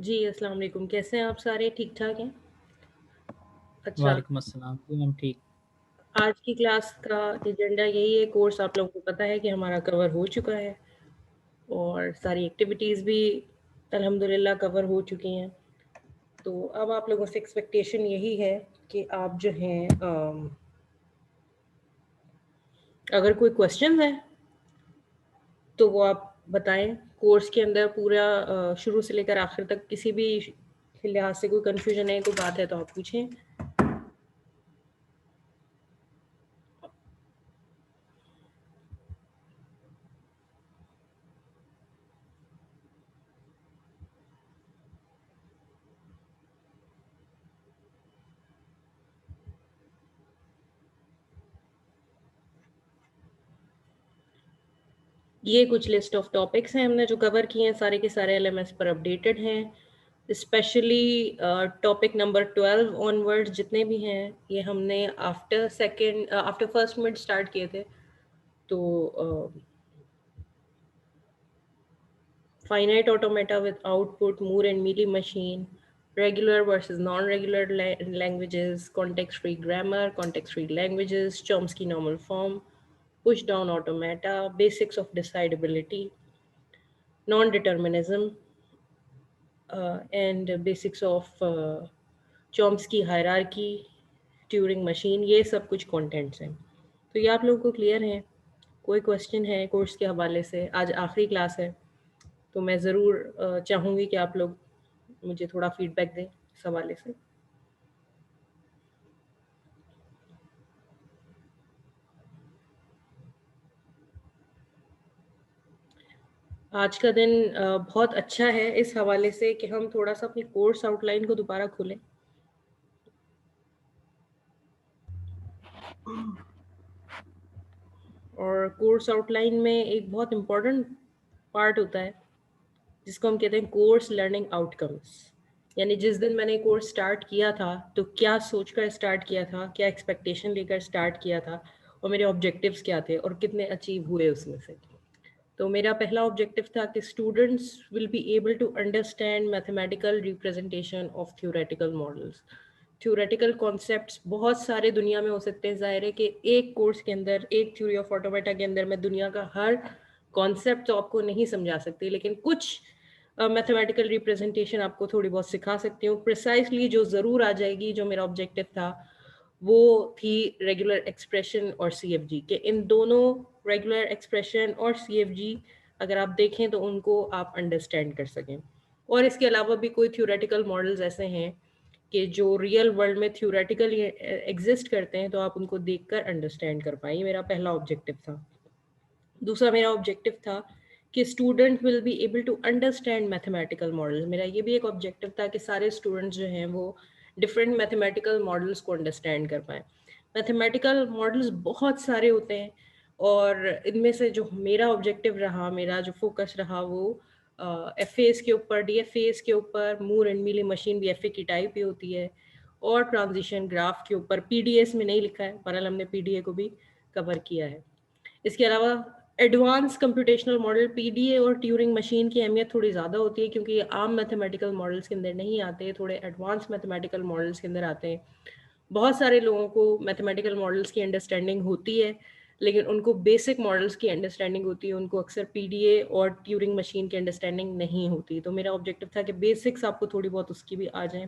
जी, अस्सलाम वालेकुम। कैसे हैं आप सारे? ठीक-ठाक हैं? अच्छा, वालेकुम अस्सलाम। जी, हम ठीक। आज की क्लास का एजेंडा यही है, कोर्स आप लोगों को पता है कि हमारा कवर हो चुका है और सारी एक्टिविटीज़ भी अल्हम्दुलिल्लाह कवर हो चुकी हैं। तो अब आप लोगों से एक्सपेक्टेशन यही है कि आप जो हैं अगर कोई क्वेश्चन्स हैं, तो वो आप बताएँ। कोर्स के अंदर पूरा शुरू से लेकर आखिर तक किसी भी लिहाज से कोई कन्फ्यूज़न है, कोई बात है तो आप पूछें। ये कुछ लिस्ट ऑफ टॉपिक्स हैं हमने जो कवर किए हैं, सारे के सारे एलएमएस पर अपडेटेड हैं। स्पेशली टॉपिक नंबर 12 ऑनवर्ड्स जितने भी हैं, ये हमने आफ्टर फर्स्ट मिड स्टार्ट किए थे। तो finite automata with output, Moore and Mealy machine, regular versus non-regular languages, context-free grammar, context-free languages, Chomsky normal form, push-down automata, basics of decidability, non-determinism, and basics of Chomsky hierarchy, Turing machine, ये सब कुछ contents हैं। तो ये आप लोगों को clear है? कोई क्वेश्चन है कोर्स के हवाले से? आज आखिरी क्लास है, तो मैं ज़रूर चाहूँगी कि आप लोग मुझे थोड़ा फीडबैक दें इस हवाले से। आज का दिन बहुत अच्छा है इस हवाले से कि हम थोड़ा-सा अपनी कोर्स आउटलाइन को दोबारा खोलें। और कोर्स आउटलाइन में एक बहुत इम्पोर्टेंट पार्ट होता है, जिसको हम कहते हैं कोर्स लर्निंग आउटकम्स। यानी जिस दिन मैंने कोर्स स्टार्ट किया था, तो क्या सोचकर स्टार्ट किया था, क्या एक्सपेक्टेशन लेकर स्टार्ट किया था और मेरे ऑब्जेक्टिव्स क्या थे और कितने अचीव हुए उसमें से। तो मेरा पहला ऑब्जेक्टिव था कि students will be able to understand mathematical representation of theoretical models. Theoretical concepts बहुत सारे दुनिया में हो सकते हैं। ज़ाहिर है कि एक कोर्स के अंदर, एक थ्योरी ऑफ ऑटोमेटा के अंदर मैं दुनिया का हर कॉन्सेप्ट तो आपको नहीं समझा सकती, लेकिन कुछ मैथमेटिकल रिप्रेजेंटेशन आपको थोड़ी बहुत सिखा सकती हूँ। प्रिसाइसली जो ज़रूर आ जाएगी, जो मेरा ऑब्जेक्टिव था, वो थी रेगुलर एक्सप्रेशन और सीएफजी के इन दोनों रेगुलर एक्सप्रेशन और सीएफजी अगर आप देखें तो उनको आप अंडरस्टैंड कर सकें। और इसके अलावा भी कोई थ्योरेटिकल मॉडल्स ऐसे हैं कि जो रियल वर्ल्ड में थ्योरेटिकली एग्जिस्ट करते हैं, तो आप उनको देखकर अंडरस्टैंड कर पाएँ। ये मेरा पहला ऑब्जेक्टिव था। दूसरा मेरा ऑब्जेक्टिव था कि student will be able to understand mathematical models. मेरा ये भी एक ऑब्जेक्टिव था कि सारे स्टूडेंट्स जो हैं वो डिफरेंट मैथमेटिकल मॉडल्स को अंडरस्टैंड कर पाएँ। मैथमेटिकल मॉडल्स बहुत सारे होते हैं और इनमें से जो मेरा ऑब्जेक्टिव रहा, मेरा जो फोकस रहा वो एफएस के ऊपर, डीएफएस के ऊपर, मूर एंड मीली मशीन भी एफए की टाइप ही होती है, और ट्रांजिशन ग्राफ के ऊपर। पीडीएस में नहीं लिखा है, बहरहाल हमने पीडीए को भी कवर किया है। इसके अलावा एडवांस कंप्यूटेशनल मॉडल पीडीए और ट्यूरिंग मशीन की अहमियत थोड़ी ज़्यादा होती है, क्योंकि ये आम मैथमेटिकल मॉडल्स के अंदर नहीं आते, थोड़े एडवांस मैथमेटिकल मॉडल्स के अंदर आते हैं। बहुत सारे लोगों को मैथमेटिकल मॉडल्स की अंडरस्टैंडिंग होती है, लेकिन उनको बेसिक मॉडल्स की अंडरस्टैंडिंग होती है, उनको अक्सर पीडीए और ट्यूरिंग मशीन की अंडरस्टैंडिंग नहीं होती। तो मेरा ऑब्जेक्टिव था कि बेसिक्स आपको थोड़ी बहुत उसकी भी आ जाएँ।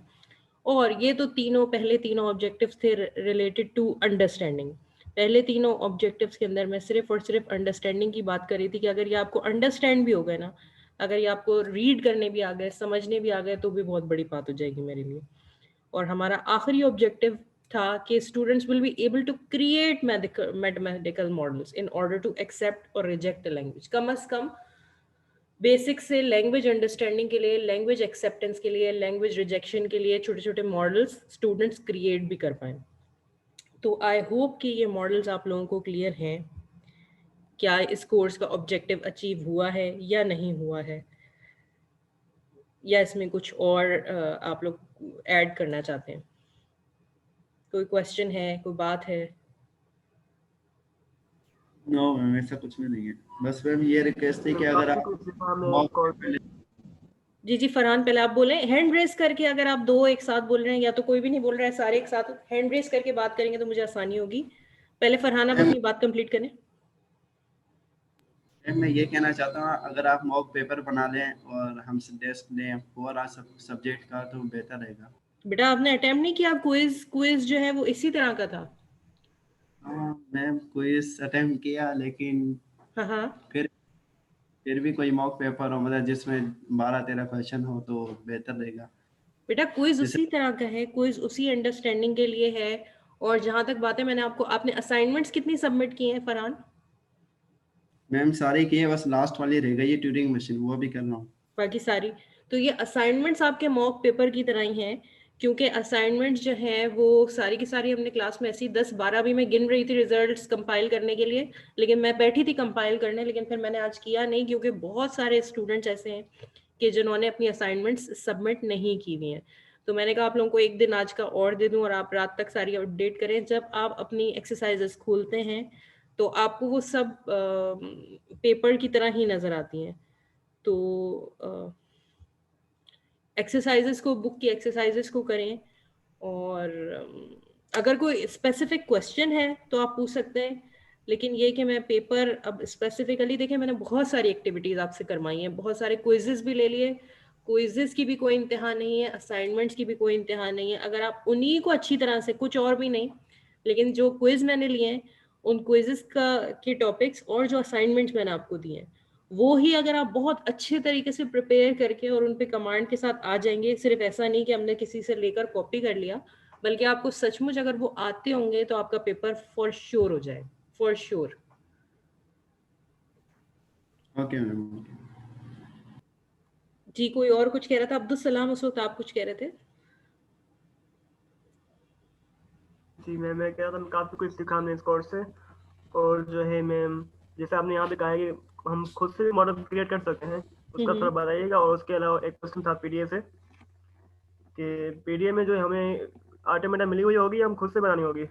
और ये तो पहले तीनों ऑब्जेक्टिव्स थे रिलेटेड टू अंडरस्टैंडिंग। पहले तीनों ऑब्जेक्टिव्स के अंदर मैं सिर्फ़ और सिर्फ़ अंडरस्टैंडिंग की बात कर रही थी कि अगर ये आपको अंडरस्टैंड भी हो गए ना, अगर ये आपको रीड करने भी आ गए, समझने भी आ गए, तो भी बहुत बड़ी बात हो जाएगी मेरे लिए। और हमारा आखिरी ऑब्जेक्टिव था कि students will be able to create mathematical models in order to accept और रिजेक्ट द लैंग्वेज। कम से कम बेसिक से लैंग्वेज अंडरस्टैंडिंग के लिए, लैंग्वेज एक्सेप्टेंस के लिए, लैंग्वेज रिजेक्शन के लिए छोटे-छोटे मॉडल्स स्टूडेंट्स क्रिएट भी कर पाएँ। तो आई होप कि ये मॉडल्स आप लोगों को क्लियर हैं। क्या इस कोर्स का ऑब्जेक्टिव अचीव हुआ है या नहीं हुआ है? या इसमें कुछ और आप लोग ऐड करना चाहते हैं? कोई क्वेश्चन है, कोई बात है? नो मैम, ऐसा कुछ भी नहीं है। बस मैम ये रिक्वेस्ट थी कि अगर काफी आप कुछ सिखा हमें मॉक कौन पहले जी जी फरहान, पहले आप बोलें हैंड रेस करके, अगर आप दो एक साथ बोल रहे हैं या तो कोई भी नहीं बोल रहा है, सारे एक साथ हैंड रेस करके बात करेंगे तो मुझे आसानी होगी। पहले फरहान आप अपनी बात कंप्लीट करें। मैं ये कहना चाहता हूँ, अगर आप मॉक पेपर बना लें और हमसे टेस्ट लें पूरा सब्जेक्ट का तो बेहतर रहेगा। बेटा आपने अटेम्प्ट नहीं किया, क्विज क्विज जो है वो इसी तरह का था। हाँ मैम, क्विज अटेम्प्ट किया, लेकिन हाँ हाँ फिर फिर भी कोई मॉक पेपर हो मतलब जिसमें 12-13 क्वेश्चन हो तो बेहतर रहेगा। बेटा क्विज जैसे उसी तरह का है, क्विज उसी अंडरस्टैंडिंग के लिए है। और जहां तक बातें मैंने आपको, आपने असाइनमेंट्स कितनी सबमिट की हैं फरहान? मैम सारे किए, बस लास्ट वाली रह गई है ट्यूरिंग मशीन, वो भी कर रहा हूँ। बाकी सारी, तो ये असाइनमेंट्स आपके मॉक पेपर की तरह ही हैं। क्योंकि असाइनमेंट्स जो हैं वो सारी की सारी हमने क्लास में ऐसी 10-12 भी मैं गिन रही थी रिजल्ट्स कंपाइल करने के लिए, लेकिन मैं बैठी थी कंपाइल करने, लेकिन फिर मैंने आज किया नहीं क्योंकि बहुत सारे स्टूडेंट्स ऐसे हैं कि जिन्होंने अपनी असाइनमेंट्स सबमिट नहीं की हुई हैं। तो मैंने कहा आप लोगों को एक दिन आज का और दे दूं और आप रात तक सारी अपडेट करें। जब आप अपनी एक्सरसाइजेस खोलते हैं तो आपको वो सब पेपर की तरह ही नजर आती हैं। तो एक्सरसाइजेस को, बुक की एक्सरसाइजेस को करें। और अगर कोई स्पेसिफिक क्वेश्चन है तो आप पूछ सकते हैं, लेकिन ये कि मैं पेपर अब स्पेसिफिकली, देखें मैंने बहुत सारी एक्टिविटीज आपसे करवाई हैं, बहुत सारे क्विजेस भी ले लिए। क्विजेस की भी कोई इम्तिहान नहीं है, असाइनमेंट्स की भी कोई इम्तिहान नहीं है। अगर आप उन्हीं को अच्छी तरह से, कुछ और भी नहीं, लेकिन जो क्विज मैंने लिए हैं उन क्विजेस का के टॉपिक्स और जो असाइनमेंट्स मैंने आपको दिए हैं वो ही अगर आप बहुत अच्छे तरीके से प्रिपेयर करके और उन पे कमांड के साथ आ जाएंगे, सिर्फ ऐसा नहीं कि हमने किसी से लेकर कॉपी कर लिया, बल्कि आपको सचमुच अगर वो आते होंगे तो आपका पेपर फॉर श्योर हो जाए, फॉर श्योर। Okay ma'am. जी कोई और कुछ कह रहा था? अब्दुल सलाम, उस वक्त आप कुछ कह रहे थे। जी मैं कह रहा था, काफ़ी कुछ सीखा हमने इस कोर्स से। और जो है मैम, जैसे आपने यहाँ पे कहा है कि हम खुद से भी मॉडल क्रिएट कर सकते हैं, उसका थोड़ा बताइएगा। और उसके अलावा एक क्वेश्चन था पीडीएफ से, कि पीडीएफ में जो हमें ऑटोमेटा मिली हुई होगी, हम खुद से बनानी होगी?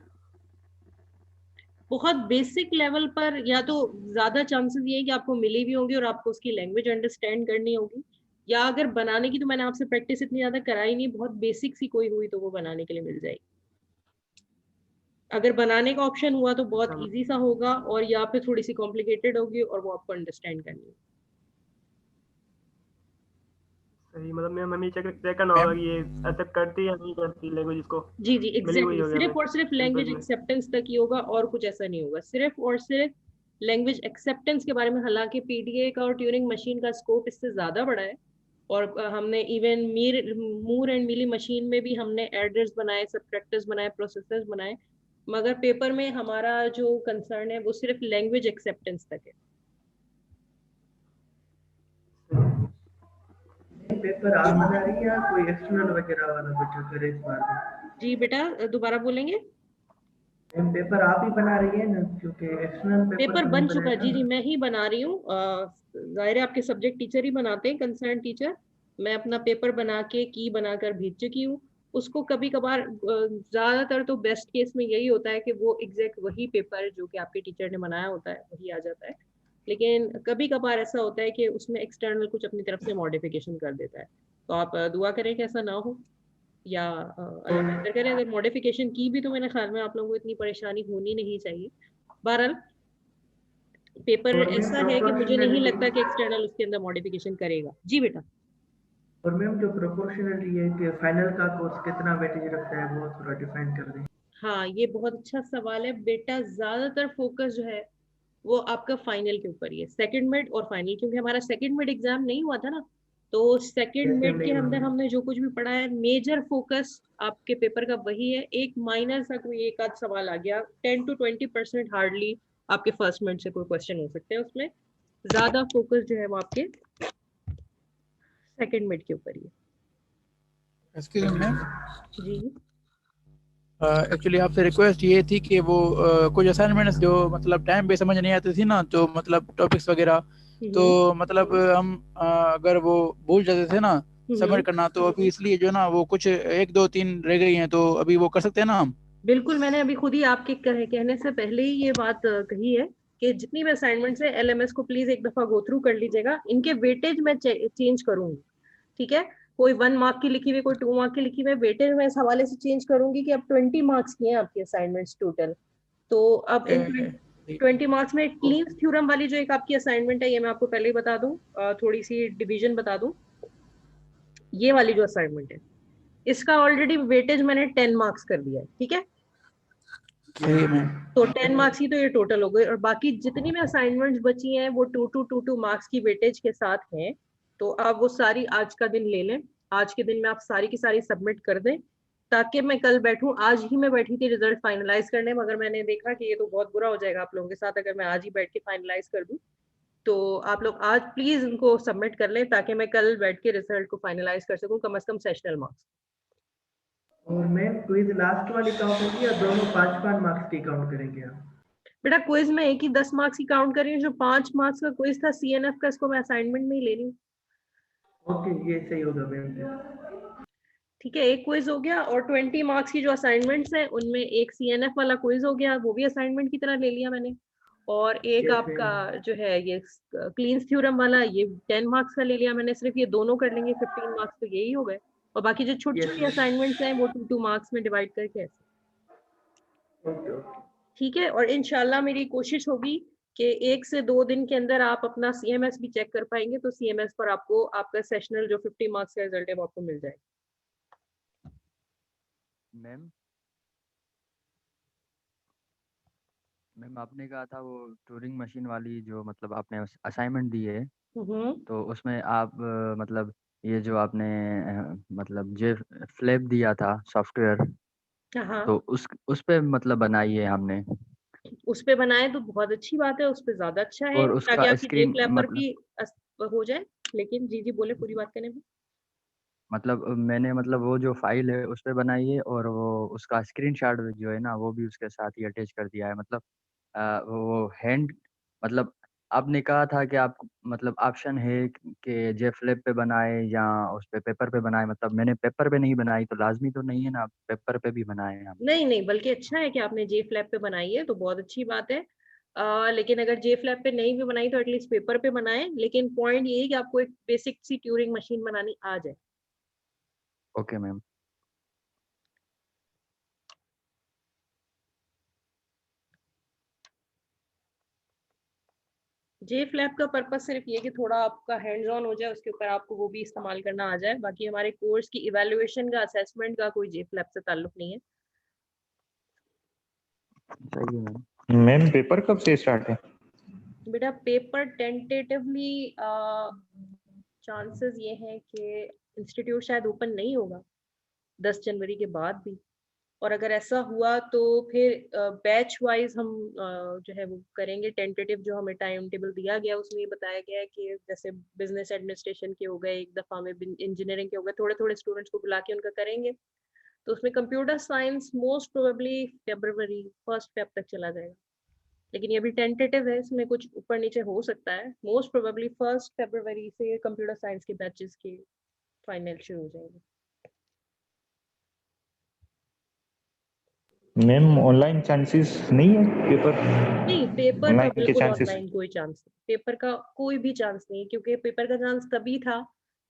बहुत बेसिक लेवल पर या तो ज्यादा चांसेस ये है कि आपको मिली भी होंगी और आपको उसकी लैंग्वेज अंडरस्टैंड करनी होगी, या अगर बनाने की तो मैंने आपसे प्रैक्टिस इतनी ज्यादा कराई नहीं, बहुत बेसिक सी कोई हुई तो वो बनाने के लिए मिल जाएगी। अगर बनाने का ऑप्शन हुआ तो बहुत अच्छा, इजी सा होगा, और या फिर थोड़ी सी कॉम्प्लिकेटेड होगी और वो आपको अंडरस्टैंड करनी है। सही। मतलब मैम हमें चेक करना होगा कि ये एक्सेप्ट करती है या नहीं करती लैंग्वेज इसको, जी जी मिली हुई एग्जैक्टली, होगी सिर्फ हमें और सिर्फ सिंपल लैंग्वेज में। एक्सेप्टेंस तक ही होगा और कुछ ऐसा नहीं होगा, सिर्फ और सिर्फ लैंग्वेज एक्सेप्टेंस के बारे में। हालांकि पीडीए का और ट्यूरिंग मशीन का स्कोप इससे ज्यादा बड़ा है, और हमने even Moore and Mealy machine में भी हमने एडर्स बनाए, सबट्रैक्टर्स बनाए, प्रोसेसर्स बनाए, मगर पेपर में हमारा जो कंसर्न है वो सिर्फ लैंग्वेज एक्सेप्टेंस तक है। पेपर आप बना रही है या कोई एक्सटर्नल वगैरह वाला कुछ करे इस बार में? जी बेटा दोबारा बोलेंगे। पेपर आप ही बना रही है ना, क्योंकि एक्सटर्नल पेपर पेपर तो नहीं बन चुका, बनेगा जी जी ना। मैं ही बना रही हूँ। जाहिर है आपके सब्जेक्ट टीचर ही बनाते हैं, कंसर्न टीचर। मैं अपना पेपर बना के की बनाकर भेज चुकी हूँ उसको। कभी कभार ज्यादातर तो बेस्ट केस में यही होता है कि वो एग्जैक्ट वही पेपर जो कि आपके टीचर ने बनाया होता है वही आ जाता है, लेकिन कभी कभार ऐसा होता है कि उसमें एक्सटर्नल कुछ अपनी तरफ से मॉडिफिकेशन कर देता है। तो आप दुआ करें कि ऐसा ना हो, या अल्लाह बेहतर करे। अगर मॉडिफिकेशन की भी तो मेरे ख्याल में आप लोगों को इतनी परेशानी होनी नहीं चाहिए। बहरहाल पेपर और मैम ऐसा है कि मुझे नहीं प्रोपोर्शनलिटी, लगता कि एक्सटर्नल उसके अंदर मॉडिफिकेशन करेगा। जी बेटा। और मैम जो प्रोपोर्शनलिटी है कि फाइनल का कोर्स कितना वेटेज रखता है वो थोड़ा डिफाइन कर दें। हाँ ये बहुत अच्छा सवाल है बेटा। ज्यादातर फोकस जो है वो आपका फाइनल के ऊपर ही है, सेकंड मिड और फाइनल, क्योंकि हमारा सेकंड मिड एग्जाम नहीं हुआ था ना, तो सेकंड यस मैम, मिड के नहीं हुआ अंदर मैम। हमने जो कुछ भी पढ़ा है मेजर फोकस आपके पेपर का वही है। एक माइनर सा कोई एक आध सवाल आ गया, 10 to 20% हार्डली आपके फर्स्ट मिड से कोई क्वेश्चन हो सकते हैं उसमें। ज्यादा फोकस जो है वो आपके सेकंड मिड के ऊपर ही है। एक्सक्यूज मी मैम, जी एक्चुअली आपसे रिक्वेस्ट ये थी कि वो कुछ असाइनमेंट्स जो मतलब टाइम पे समझ नहीं आती थी ना, तो मतलब टॉपिक्स वगैरह, तो मतलब हम अगर वो भूल जाते थे ना सबमिट करना, तो अभी इसलिए जो ना वो कुछ 1 2 3 रह गई हैं, तो अभी वो कर सकते हैं ना हम? बिल्कुल, मैंने अभी खुद ही आपके कहने से पहले ही ये बात कही है कि जितनी भी असाइनमेंट्स है एलएमएस को प्लीज एक दफा गो थ्रू कर लीजिएगा। इनके वेटेज मैं चेंज करूंगी, ठीक है, कोई 1 मार्क की लिखी हुई, कोई 2 मार्क की लिखी हुई, वेटेज मैं इस हवाले से चेंज करूंगी कि अब 20 मार्क्स की हैं आपकी असाइनमेंट्स टोटल। तो अब इन 20 मार्क्स में क्लीन्स थ्योरम वाली जो एक आपकी असाइनमेंट है, ये मैं आपको पहले ही बता दूं, थोड़ी सी डिवीजन बता दूं। ये वाली जो असाइनमेंट है, इसका ऑलरेडी वेटेज मैंने 10 मार्क्स कर दिया है, ठीक है। सही में तो 10 मार्क्स की तो ये टोटल हो गई, और बाकी जितनी भी असाइनमेंट्स बची हैं वो 2 मार्क्स की वेटेज के साथ हैं। तो आप वो सारी आज का दिन ले लें, आज के दिन में आप सारी की सारी सबमिट कर दें, ताकि मैं कल बैठूं। आज ही मैं बैठी थी रिजल्ट फाइनलाइज करने, मगर मैंने देखा कि ये तो बहुत बुरा हो जाएगा आप लोगों के साथ अगर मैं आज ही बैठ के फाइनलाइज कर दूं। तो आप लोग आज प्लीज इनको सबमिट कर लें, ताकि मैं कल बैठ के रिजल्ट को फाइनलाइज कर सकूं, कम से कम सेशनल मार्क्स। और मैम क्विज लास्ट वाली काउंट होगी या दोनों 5-5 मार्क्स की काउंट करेंगे आप? बेटा क्विज में एक ही 10 मार्क्स की काउंट कर रही हूँ, जो 5 मार्क्स का क्विज था CNF का, इसको मैं असाइनमेंट में ही ले रही हूँ। ओके, ये सही होगा मैम। ठीक है, एक क्विज हो गया, और 20 मार्क्स की जो असाइनमेंट्स हैं उनमें एक CNF वाला क्विज हो गया, वो भी असाइनमेंट की तरह ले लिया मैंने। और एक Yes, आपका ma'am. जो है ये क्लीन्स थ्योरम वाला, ये 10 मार्क्स का ले लिया मैंने। सिर्फ ये दोनों कर लेंगे 15 मार्क्स, तो यही हो गए। और बाकी जो छोटी Yes, छोटी ma'am. असाइनमेंट्स हैं वो 2 मार्क्स में डिवाइड करके ऐसे। Okay, okay. ठीक है, और इंशाल्लाह मेरी कोशिश होगी कि 1 से 2 दिन के अंदर आप अपना CMS भी चेक कर पाएंगे, तो CMS पर आपको आपका सेशनल जो 50 मार्क्स का रिजल्ट है वो आपको मिल जाएगा। मैम आपने कहा था वो टूरिंग मशीन वाली जो मतलब आपने असाइनमेंट दी है, तो उसमें आप मतलब ये जो आपने मतलब जे फ्लैप दिया था सॉफ्टवेयर, हाँ, तो उस पे मतलब बनाई है हमने, उस पे बनाए तो बहुत अच्छी बात है, उस पे ज्यादा अच्छा है, और ताकि उसका आपकी जे स्क्रीन फ्लैपर मतलब भी हो जाए। लेकिन जी जी बोले पूरी बात करने में। मैंने मतलब वो जो फाइल है उस पे बनाई है, और वो उसका स्क्रीनशॉट जो है ना वो भी उसके साथ ही अटैच कर दिया है। मतलब वो हैंड मतलब आपने कहा था कि आप मतलब ऑप्शन है कि जे फ्लिप पे बनाए या उस पे पेपर पे बनाए, मतलब मैंने पेपर पे नहीं बनाई, तो लाजमी तो नहीं है ना पेपर पे भी बनाए हैं हम। नहीं नहीं, बल्कि अच्छा है कि आपने जे फ्लैप पे बनाई है, तो बहुत अच्छी बात है। लेकिन अगर जे फ्लैप पे नहीं भी बनाई तो एटलीस्ट पेपर पे बनाए। लेकिन पॉइंट ये है कि आपको एक बेसिक सी ट्यूरिंग मशीन बनानी आ जाए। Okay ma'am. जे फ्लैप का पर्पज सिर्फ ये कि थोड़ा आपका हैंड्स ऑन हो जाए, उसके ऊपर आपको वो भी इस्तेमाल करना आ जाए। बाकी हमारे कोर्स की इवैल्यूएशन का, असेसमेंट का कोई जे फ्लैप से ताल्लुक नहीं है। सही है मैम। मैम पेपर कब से स्टार्ट है? बेटा पेपर टेंटेटिवली चांसेस ये हैं कि इंस्टीट्यूट शायद ओपन नहीं होगा 10 जनवरी के बाद भी। और अगर ऐसा हुआ तो फिर बैच वाइज हम जो है वो करेंगे। टेंटेटिव जो हमें टाइम टेबल दिया गया उसमें ये बताया गया है कि जैसे बिजनेस एडमिनिस्ट्रेशन के हो गए एक दफ़ा में, इंजीनियरिंग के हो गए, थोड़े थोड़े स्टूडेंट्स को बुला के उनका करेंगे। तो उसमें कंप्यूटर साइंस मोस्ट प्रोबेबली फरवरी 1 फेब तक चला जाएगा। लेकिन ये भी टेंटेटिव है, इसमें कुछ ऊपर नीचे हो सकता है। मोस्ट प्रोबेबली 1 फरवरी से कंप्यूटर साइंस के बैचेस के फाइनल शुरू हो जाएंगे। मैम ऑनलाइन चांसेस नहीं है पेपर? नहीं, पेपर का ऑनलाइन के बिल्कुल चांसेस? ऑनलाइन कोई चांस नहीं, पेपर का कोई भी चांस नहीं। क्योंकि पेपर का चांस तभी था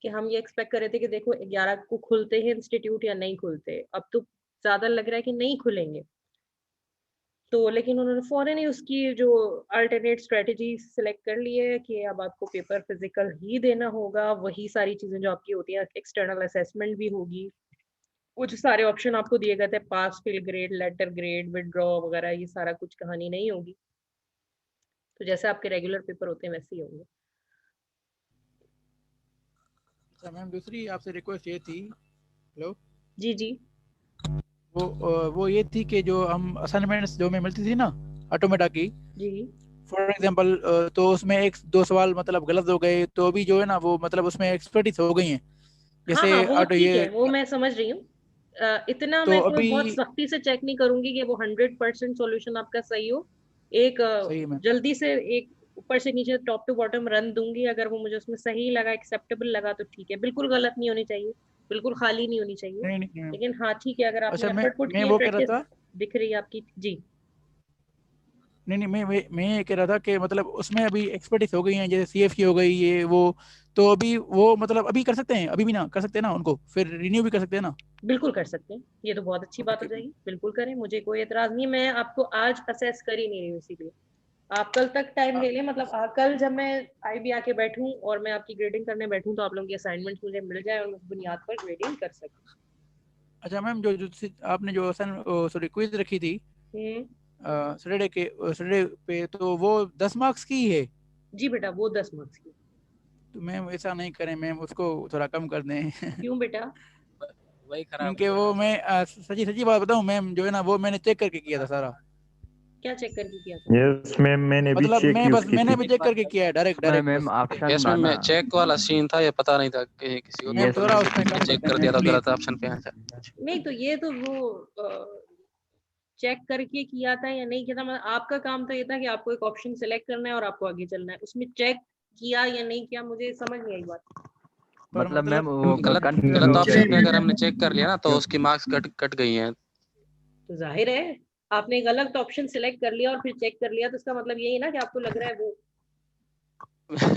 कि हम ये एक्सपेक्ट कर रहे थे कि देखो 11 को खुलते हैं इंस्टीट्यूट या नहीं खुलते। अब तो ज्यादा लग रहा है कि नहीं खुलेंगे। तो लेकिन उन्होंने फौरन ही उसकी जो अल्टरनेट स्ट्रेटजी सिलेक्ट कर ली है कि अब आपको पेपर फिजिकल ही देना होगा। वही सारी चीजें जो आपकी होती हैं, एक्सटर्नल असेसमेंट भी होगी, वो जो सारे ऑप्शन आपको दिए गए थे, pass fail grade, letter grade, withdraw वगैरह, ये सारा कुछ कहानी नहीं होगी। तो जैसे आपके रेगुलर पेपर होते हैं वैसे ही होंगे। अच्छा मैम, दूसरी आपसे रिक्वेस्ट ये थी, हेलो जी जी वो ये थी कि जो हम असाइनमेंट्स जो हमें मिलती थी ना ऑटोमेटा की, जी फॉर एग्जांपल, तो उसमें 1-2 सवाल मतलब गलत हो गए, तो अभी जो है ना वो मतलब उसमें एक्सपर्टीज हो गई है हाँ जैसे हाँ, वो ऑटो ठीक ये, है, वो मैं समझ रही हूँ। इतना तो मैं कोई अभी बहुत सख्ती से चेक नहीं करूंगी कि वो 100% सॉल्यूशन आपका सही हो। एक सही में जल्दी से एक ऊपर से नीचे टॉप टू बॉटम रन दूंगी। अगर वो मुझे उसमें सही लगा, एक्सेप्टेबल लगा, तो ठीक है। बिल्कुल गलत नहीं होनी चाहिए, बिल्कुल खाली नहीं होनी चाहिए। नहीं नहीं नहीं। लेकिन हाँ ठीक है, अगर आपने अच्छा एफर्ट पुट मैं किए, वो कह रहा प्रैक्टिस था, दिख रही है आपकी। जी नहीं नहीं मैं ये कह रहा था कि मतलब उसमें अभी एक्सपर्टीज हो गई हैं, जैसे CF की हो गई ये वो, तो अभी वो मतलब अभी कर सकते हैं, अभी भी ना कर सकते हैं ना उनको, फिर रिन्यू भी कर सकते हैं ना? बिल्कुल कर सकते हैं, ये तो बहुत अच्छी बात हो जाएगी, बिल्कुल करें, मुझे कोई एतराज नहीं। मैं आपको आज असेस कर ही नहीं रही हूँ, इसीलिए आप कल तक टाइम ले लें, मतलब कल जब मैं आईबी आके बैठूं और मैं आपकी ग्रेडिंग करने बैठूं तो आप लोगों की असाइनमेंट मुझे मिल जाए और मैं उस बुनियाद पर ग्रेडिंग कर सकूं। अच्छा मैम, जो आपने जो सॉरी क्विज रखी थी सैटरडे पे, तो वो 10 मार्क्स की है? जी बेटा, वो 10 मार्क्स की। तो मैम ऐसा नहीं करें मैम, उसको थोड़ा कम कर दें। क्यों बेटा? वही खराब क्योंकि हो वो रहा मैं सच्ची सच्ची बात बताऊं मैम, जो है ना वो मैंने चेक करके किया था सारा। क्या चेक करके किया था? यस मैम, मैंने भी मतलब चेक मैं की बस उसकी मैंने भी थी। चेक करके किया है डायरेक्ट मैम बस। ऑप्शन इसमें था ना, मैं चेक वाला सीन था, ये पता नहीं था कि किसी को, मैम ये थोड़ा उसमें कम कर चेक दें कर मैम दिया था प्लीज। गलत ऑप्शन पे। नहीं तो ये तो वो चेक करके किया था या नहीं किया था, मतलब आपका काम तो ये था कि आपको एक ऑप्शन सेलेक्ट करना है और आपको आगे चलना है, उसमें चेक किया या नहीं किया मुझे समझ नहीं आई बात। पर मतलब मैम वो गलत कंफ्यूजन हो ऑप्शन गई पे थी। अगर हमने चेक कर लिया ना तो उसकी मार्क्स कट गई हैं। तो जाहिर है आपने एक गलत ऑप्शन सिलेक्ट कर लिया और फिर चेक कर लिया, तो इसका मतलब यही ना कि आपको लग रहा है वो।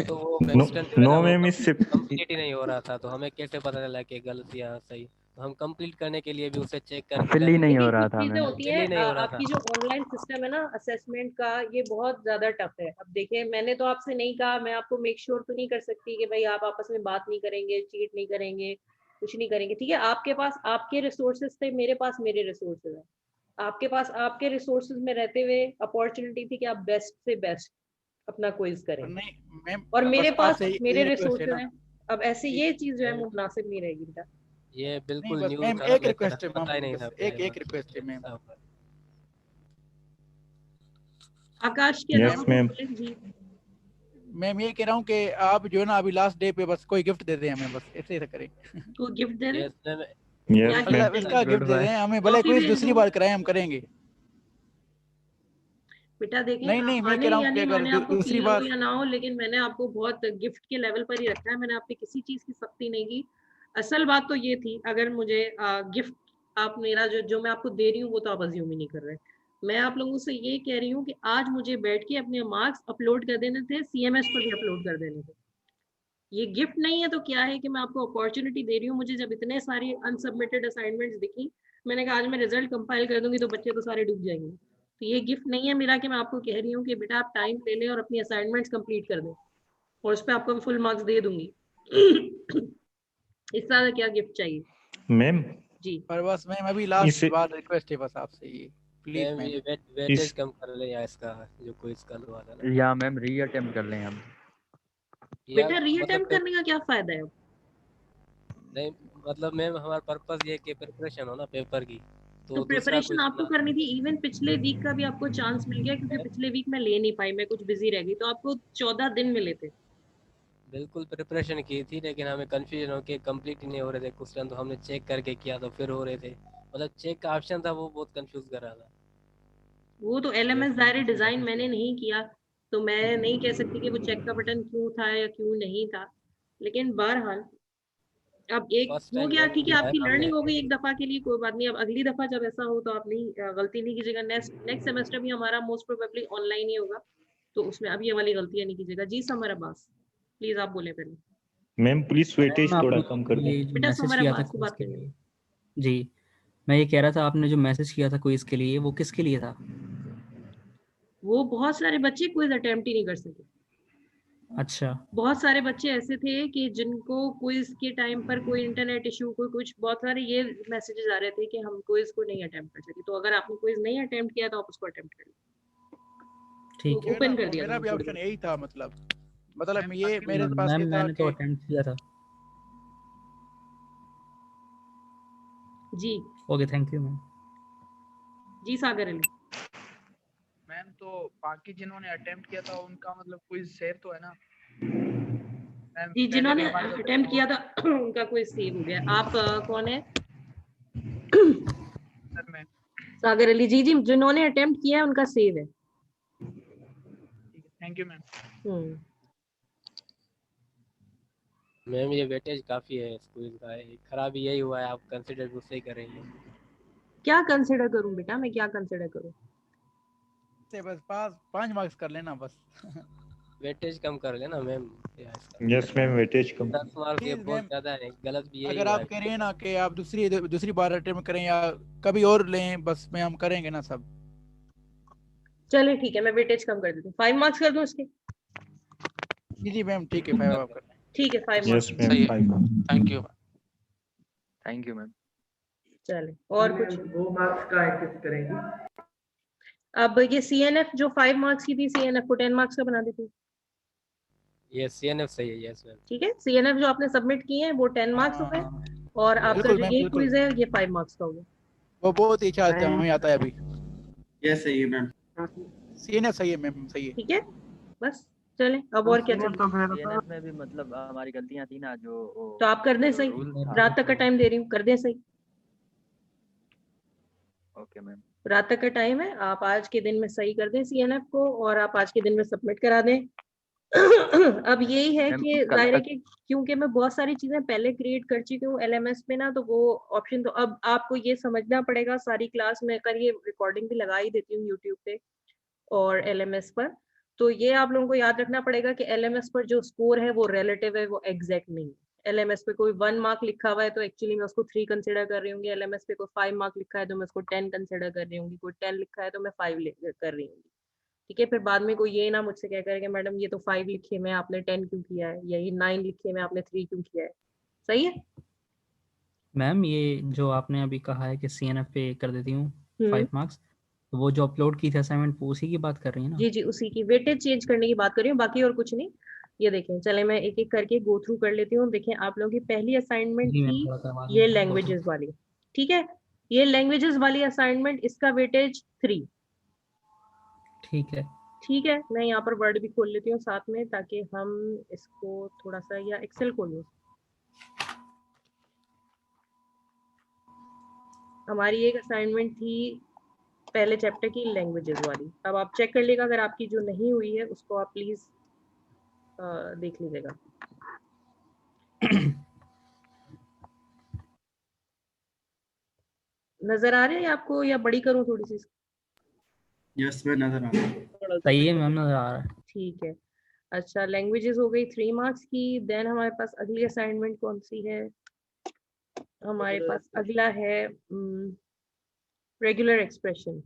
तो वो नो क्वेश्चन जो है ना नो वो मैम, इससे कंप्लीट ही नहीं हो रहा था, तो हमें कैसे पता चला कि गलत या सही? तो हम कंप्लीट करने के लिए भी उसे चेक करके फिल ही नहीं हो देखिए रहा कुछ था चीजें मैम। होती फिल हैं, ही नहीं हो रहा था। आपकी जो ऑनलाइन सिस्टम है ना असेसमेंट का, ये बहुत ज्यादा टफ है। अब देखिए मैंने तो आपसे नहीं कहा, मैं आपको मेक श्योर तो नहीं कर सकती कि भाई आप आपस में बात नहीं करेंगे, चीट नहीं करेंगे, कुछ नहीं करेंगे, ठीक है? आपके पास आपके रिसोर्सेज थे, मेरे पास मेरे रिसोर्सेज है। आपके पास आपके रिसोर्सेज में रहते हुए अपॉर्चुनिटी थी कि आप बेस्ट से बेस्ट अपना क्विज करें, नहीं मैम, और मेरे बस पास आपसे मेरे ये रिक्वेस्ट है रिसोर्सेज ना हैं। अब ऐसे कि ये चीज जो है मुनासिब नहीं रहेगी बेटा। ये नहीं, बिल्कुल बस न्यू मैम था ना एक मेरे रिक्वेस्ट तरफ, है पता ही मैम, नहीं था बस पहले एक बार रिक्वेस्ट है मैम। ऐसा होगा। आकाश के यस अलावा कोई मैम। बोले जी? मैम ये कह रहा हूँ कि आप जो है ना अभी लास्ट डे पे बस कोई गिफ्ट दे दें हमें, बस ऐसे ऐसा करें। को गिफ्ट दे दे? ये इसमें क्या यस मैम। गिफ्ट मतलब देंगे? इसका गिफ्ट गुड दे बाय। दें हमें, भले कॉफी कोई भेज दूसरी दूं? बार कराएं, हम करेंगे। बेटा देखें, नहीं आप नहीं, मैं माने कह रहा या हूँ कि नहीं अगर माने, आपको दूसरी फील हो बार। या ना हो, लेकिन मैंने आपको बहुत गिफ्ट के लेवल पर ही रखा है, मैंने आप पे किसी चीज की सख्ती नहीं की। असल बात तो ये थी, अगर मुझे गिफ्ट आप मेरा जो जो मैं आपको दे रही हूँ वो तो आप अज्यूम ही नहीं कर रहे। मैं आप लोगों से ये कह रही हूँ कि आज मुझे बैठ के अपने मार्क्स अपलोड कर देने थे, सीएमएस पर भी अपलोड कर देने थे। ये गिफ्ट नहीं है तो क्या है कि मैं आपको अपॉर्चुनिटी दे रही हूँ। मुझे जब इतने सारी अनसबमिटेड असाइनमेंट्स दिखी, मैंने कहा आज मैं रिजल्ट कंपाइल कर दूंगी तो बच्चे तो सारे डूब जाएंगे। तो ये गिफ्ट नहीं है मेरा कि मैं आपको कह रही हूँ कि बेटा आप टाइम ले लें और अपनी असाइनमेंट्स कंप्लीट कर दें और उस पर आपको फुल मार्क्स दे दूंगी। इस तरह का क्या गिफ्ट चाहिए मैम जी? पर बस मैम अभी लास्ट इसे बार रिक्वेस्ट है बस आपसे, ये प्लीज मैम मैम। ये वेटेज इस कम कर ले या इसका जो क्विज कल हुआ था ना, या मैम री अटेम्प्ट कर लें हम। या बेटा मतलब रीअटेम्प्ट करने का क्या फायदा है? नहीं, मतलब मैम हमारा पर्पस ये कि प्रिपरेशन हो ना पेपर की, तो तो दूसरा प्रिपरेशन कुछ आपको ना। करनी थी, इवन पिछले वीक का भी आपको चांस मिल गया, क्योंकि पिछले वीक मैं ले नहीं पाई, मैं कुछ बिजी रह गई, तो आपको 14 दिन मिले थे। बिल्कुल प्रिपरेशन की थी, लेकिन हमें कंफ्यूजन हो के कंप्लीट ही नहीं हो रहे थे क्वेश्चन, तो हमने चेक करके किया तो फिर हो रहे थे। मतलब चेक का ऑप्शन था वो बहुत कंफ्यूज कर रहा था। वो तो एलएमएस दायरे डिजाइन मैंने नहीं किया, तो मैं नहीं कह सकती कि वो चेक का बटन क्यों था या क्यों नहीं था, लेकिन बहरहाल अब एक फर्स्ट हो टाइम गया, मैम ठीक है, दिया है आपकी हमने। लर्निंग हो गई एक दफा के लिए, कोई बात नहीं। अब अगली दफा जब ऐसा हो तो आप नहीं गलती नहीं कीजिएगा। नेक्स्ट नेक्स्ट सेमेस्टर भी हमारा मोस्ट प्रोबेबली ऑनलाइन ही होगा, तो उसमें अब ये वाली गलतियां नहीं कीजिएगा। जी समर अब्बास, प्लीज आप बोले पहले। मैम प्लीज वेटेज थोड़ा आपने कम कर दें। ये जो बेटा मैसेज समर किया था अब्बास को क्विज बात के करनी है। लिए, जी मैं ये कह रहा था आपने जो मैसेज किया था क्विज के लिए वो किसके लिए था? वो बहुत सारे बच्चे क्विज अटेम्प्ट ही नहीं कर सके। अच्छा बहुत सारे बच्चे ऐसे थे कि जिनको क्विज के टाइम पर कोई इंटरनेट इशू, कोई कुछ, बहुत सारे ये मैसेजेस आ रहे थे कि हम क्विज को नहीं अटेम्प्ट कर सके। तो अगर आपने क्विज नहीं अटेम्प्ट किया तो आप उसको अटेम्प्ट कर लीजिए, तो ठीक है। जो है ना ओपन कर दिया था मेरा भी मैं थोड़ी ऑप्शन देर। यही था, मतलब ये मेरे पास मैम ये था मैंने तो कि अटेम्प्ट किया था। जी ओके थैंक यू मैम। जी सागर अली। मैम तो बाकी जिन्होंने अटेम्प्ट किया था उनका मतलब क्विज सेव तो है ना मैम? जी पहले भी जिन्होंने हमारे साथ अटेम्प्ट किया था उनका क्विज सेव हो गया। आप कौन है? सर में। सागर अली जी, जी जिन्होंने अटेम्प्ट किया है उनका सेव है। Thank you ma'am. मैम ये वेटेज काफी है इस क्विज का, खराबी यही हुआ है, आप कंसिडर उससे ही करेंगे। क्या कंसिडर करूं बेटा, मैं क्या कंसिडर करूं? से बस 5 मार्क्स कर लेना बस। वेटेज कम कर लेना मैम। यस मैम, वेटेज कम। 10 मार्क्स ये प्लीज बहुत मैम, ज्यादा है, गलत भी यही अगर हुआ आप है। कह रहे हैं ना कि आप दूसरी बार अटेम्प्ट करें या कभी और लें, बस में हम करेंगे ना सब। चले ठीक है, मैं वेटेज कम कर देती हूँ, 5 मार्क्स कर दूं इसके। जी जी मैम, ठीक है, 5 आप कर लें। ठीक है 5 यस मार्क्स। मैम, सही है, 5 thank you. Thank you ma'am. चले और कुछ। वो मार्क्स का एडजस्ट करेंगी। अब ये CNF जो 5 मार्क्स की थी, CNF को 10 मार्क्स का बना देती हूँ। ये CNF सही है, यस मैम। ठीक है, CNF जो आपने सबमिट किए हैं वो 10 मार्क्स हो गए, हाँ और Yes. आपका बिल्कुल जो मैम, ये बिल्कुल। क्विज है ये 5 मार्क्स का हो गया। वो बहुत ही अच्छा आता है, हमें आता है अभी। ये सही है मैम। सीएनएफ सही है मैम, सही है। ठीक है, बस चले अब और क्या सीनियर चाहिए। तो फिर सीएनएफ में भी मतलब हमारी गलतियां थी ना, जो तो आप कर दें जो सही, रूल था। रात तक का टाइम दे रही हूँ, कर दें सही। Okay ma'am. रात तक का टाइम है, आप आज के दिन में सही कर दें CNF को, और आप आज के दिन में सबमिट करा दें। अब यही है मैम कि कल जाहिर है तक कि क्योंकि मैं बहुत सारी चीजें पहले क्रिएट कर चुकी हूँ LMS में ना, तो वो ऑप्शन तो अब आपको ये समझना पड़ेगा। सारी क्लास में कर ये रिकॉर्डिंग भी लगा ही देती हूँ यूट्यूब पे और LMS पर। तो ये आप लोगों को याद रखना पड़ेगा कि LMS पर जो स्कोर है वो रिलेटिव है, वो एग्जैक्ट नहीं है। LMS पे कोई 1 मार्क लिखा हुआ है तो एक्चुअली मैं उसको 3 कंसिडर कर रही हूँ। LMS पे कोई 5 मार्क लिखा है तो मैं उसको 10 कंसिडर कर रही हूँ। कोई 10 लिखा है तो मैं 5 कर रही हूँ। ठीक है, फिर बाद में कोई ये ना मुझसे क्या करेगा, मैडम ये तो 5 लिखे में आपने 10 क्यों किया है, यही 9 लिखे में आपने 3 क्यों किया है। सही है। मैम ये जो आपने अभी कहा है कि CNF पे कर देती हूँ 5 हम्म, मार्क्स, तो वो जो अपलोड की थी असाइनमेंट, वो उसी की बात कर रही है ना? जी जी, उसी की वेटेज चेंज करने की बात कर रही हूँ, बाकी और कुछ नहीं। ये देखें, चले मैं एक एक करके गो थ्रू कर लेती हूँ। देखें, आप लोगों की पहली असाइनमेंट जी थी मैम, थोड़ा करवा ये दीजिए go through। लैंग्वेजेस वाली। ठीक है, ये लैंग्वेजेस वाली असाइनमेंट, इसका वेटेज 3। ठीक है। ठीक है, मैं यहाँ पर वर्ड भी खोल लेती हूँ साथ में, ताकि हम इसको थोड़ा सा, या एक्सेल खोलूँ। हमारी एक असाइनमेंट थी पहले चैप्टर की लैंग्वेजेस वाली। अब आप चेक कर लीजिएगा, अगर आपकी जो नहीं हुई है उसको आप प्लीज देख लीजिएगा। नजर आ रहे हैं आपको, या बड़ी करूं थोड़ी सी? यस में नजर आ रहा है। सही है मैम, नजर आ रहा है। ठीक है। अच्छा, लैंग्वेजेस हो गई 3 मार्क्स की। देन हमारे पास अगली असाइनमेंट कौन सी है? हमारे पास अगला है रेगुलर एक्सप्रेशन।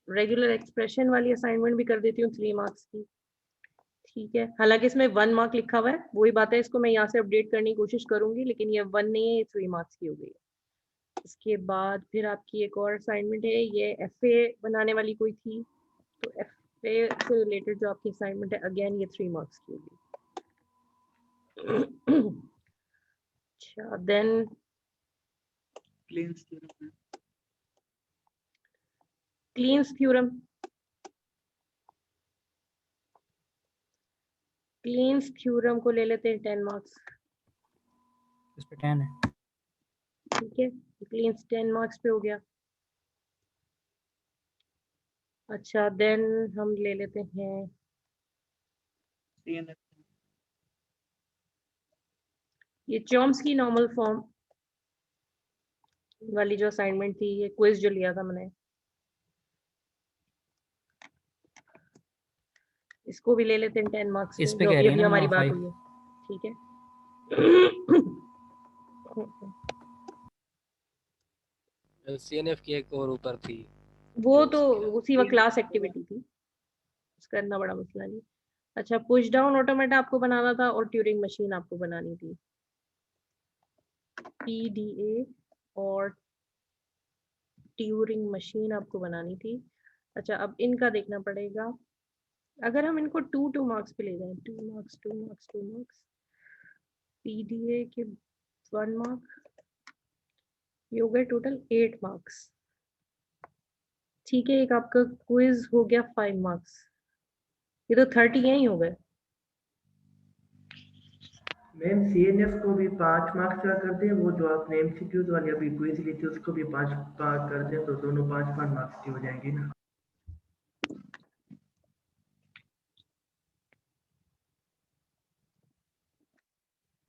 रेगुलर एक्सप्रेशन वाली असाइनमेंट भी कर देती हूँ 3 मार्क्स की। ठीक है, हालांकि इसमें 1 मार्क लिखा हुआ है, वही बात है, इसको मैं यहाँ से अपडेट करने की कोशिश करूंगी, लेकिन ये 1 नहीं है, ये 3 मार्क्स की हो गई है। इसके बाद फिर आपकी एक और असाइनमेंट है, ये FA बनाने वाली कोई थी, तो FA से रिलेटेड जो आपकी असाइनमेंट है, अगेन ये 3 मार्क्स की होगी। अच्छा, then Kleene's theorem. Kleene's theorem को ले लेते हैं 10 मार्क्स। इस पे 10 है। ठीक है, क्लीन्स 10 मार्क्स पे हो गया। अच्छा, देन हम ले लेते हैं ये चॉम्स्की नॉर्मल फॉर्म वाली जो असाइनमेंट थी, ये क्विज जो लिया था मैंने, इसको भी ले लेते हैं 10 मार्क्स इस पे, पे जो कह अभी रही है अभी ना हमारी बात 5? हुई है। ठीक है। CNF की एक और ऊपर थी वो जो तो उसके उसी वक्त क्लास एक्टिविटी थी, उसका इतना बड़ा मसला नहीं। अच्छा, पुश डाउन ऑटोमेटा आपको बनाना था, और ट्यूरिंग मशीन आपको बनानी थी, PDA और ट्यूरिंग मशीन आपको बनानी थी। अच्छा, अब इनका देखना पड़ेगा। अगर हम इनको 2 मार्क्स पे ले जाएं, 2 मार्क्स 2 मार्क्स 2 मार्क्स, PDA के 1 मार्क, ये हो गए टोटल 8 मार्क्स। ठीक है, एक आपका क्विज हो गया 5 मार्क्स, ये तो 30 यही हो गए। मैम CNF को भी 5 मार्क्स का कर दें, वो जो आपने MCQs वाली अभी क्विज ली थी उसको भी 5 कर दें, तो दोनों 5-5 मार्क्स की हो जाएंगी ना।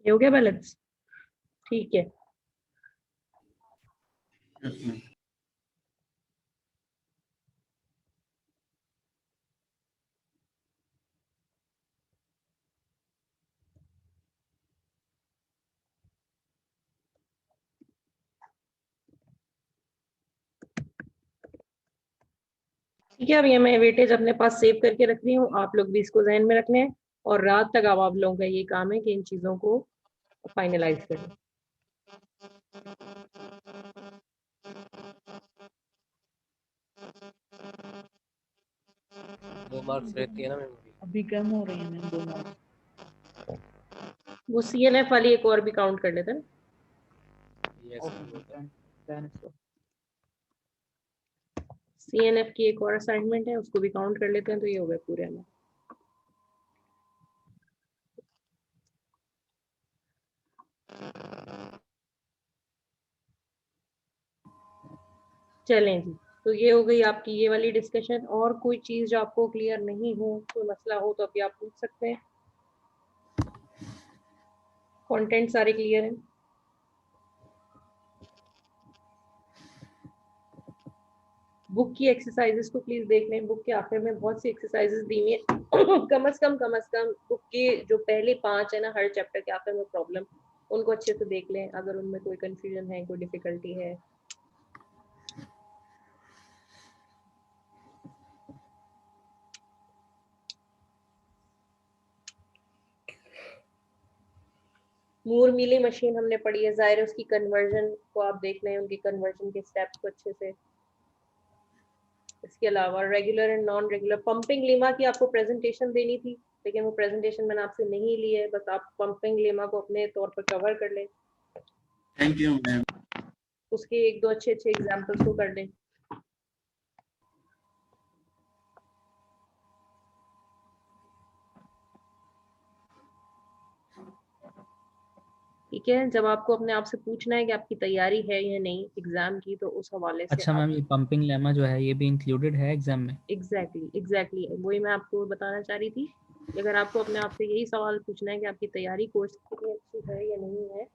ये हो गया बैलेंस। ठीक है, यस मैम। ठीक है, अब ये मैं वेटेज अपने पास सेव करके रख रही हूँ, आप लोग भी इसको ध्यान में रख लें और रात तक अब आप लोगों का ये काम है कि इन चीज़ों को फाइनलाइज करें। दो मार्क्स रहती है ना मैम अभी कम हो रही है मैम 2 मार्क्स। वो CNF वाली एक और भी काउंट कर लेते हैं। यस CNF की एक और असाइनमेंट है, उसको भी काउंट कर लेते हैं, तो ये हो गए पूरे में। चलें जी, तो ये हो गई आपकी ये वाली डिस्कशन। और कोई चीज जो आपको क्लियर नहीं हो, कोई मसला हो तो अभी आप पूछ सकते हैं। कंटेंट सारे क्लियर हैं? बुक की एक्सरसाइजेस को प्लीज देख लें। बुक के आखिर में बहुत सी एक्सरसाइजेस दी हुई है कम से कम बुक के जो पहले 5 है ना, हर चैप्टर के आखिर में प्रॉब्लम, उनको अच्छे से देख लें। अगर उनमें कोई कंफ्यूजन है, कोई डिफिकल्टी है। मूर मीली मशीन हमने पढ़ी है, जाहिर है उसकी कन्वर्जन को आप देख लें, उनकी कन्वर्जन के स्टेप्स को अच्छे से। इसके अलावा regular and non regular, pumping lemma की आपको प्रेजेंटेशन देनी थी, लेकिन वो प्रेजेंटेशन मैंने आपसे नहीं ली है। बस आप पंपिंग लेमा को अपने तौर पर कवर कर लें। Thank you ma'am. उसके 1-2 अच्छे एग्जाम्पल्स को कर लें। ठीक है, जब आपको अपने आप से पूछना है कि आपकी तैयारी है या नहीं एग्जाम की, तो उस हवाले से अच्छा आप मैम, ये पंपिंग लेमा जो है ये भी इंक्लूडेड है एग्जाम में? एग्जैक्टली वही मैं आपको बताना चाह रही थी कि अगर आपको अपने आप से यही सवाल पूछना है कि आपकी तैयारी कोर्स की कितनी अच्छी है या नहीं है,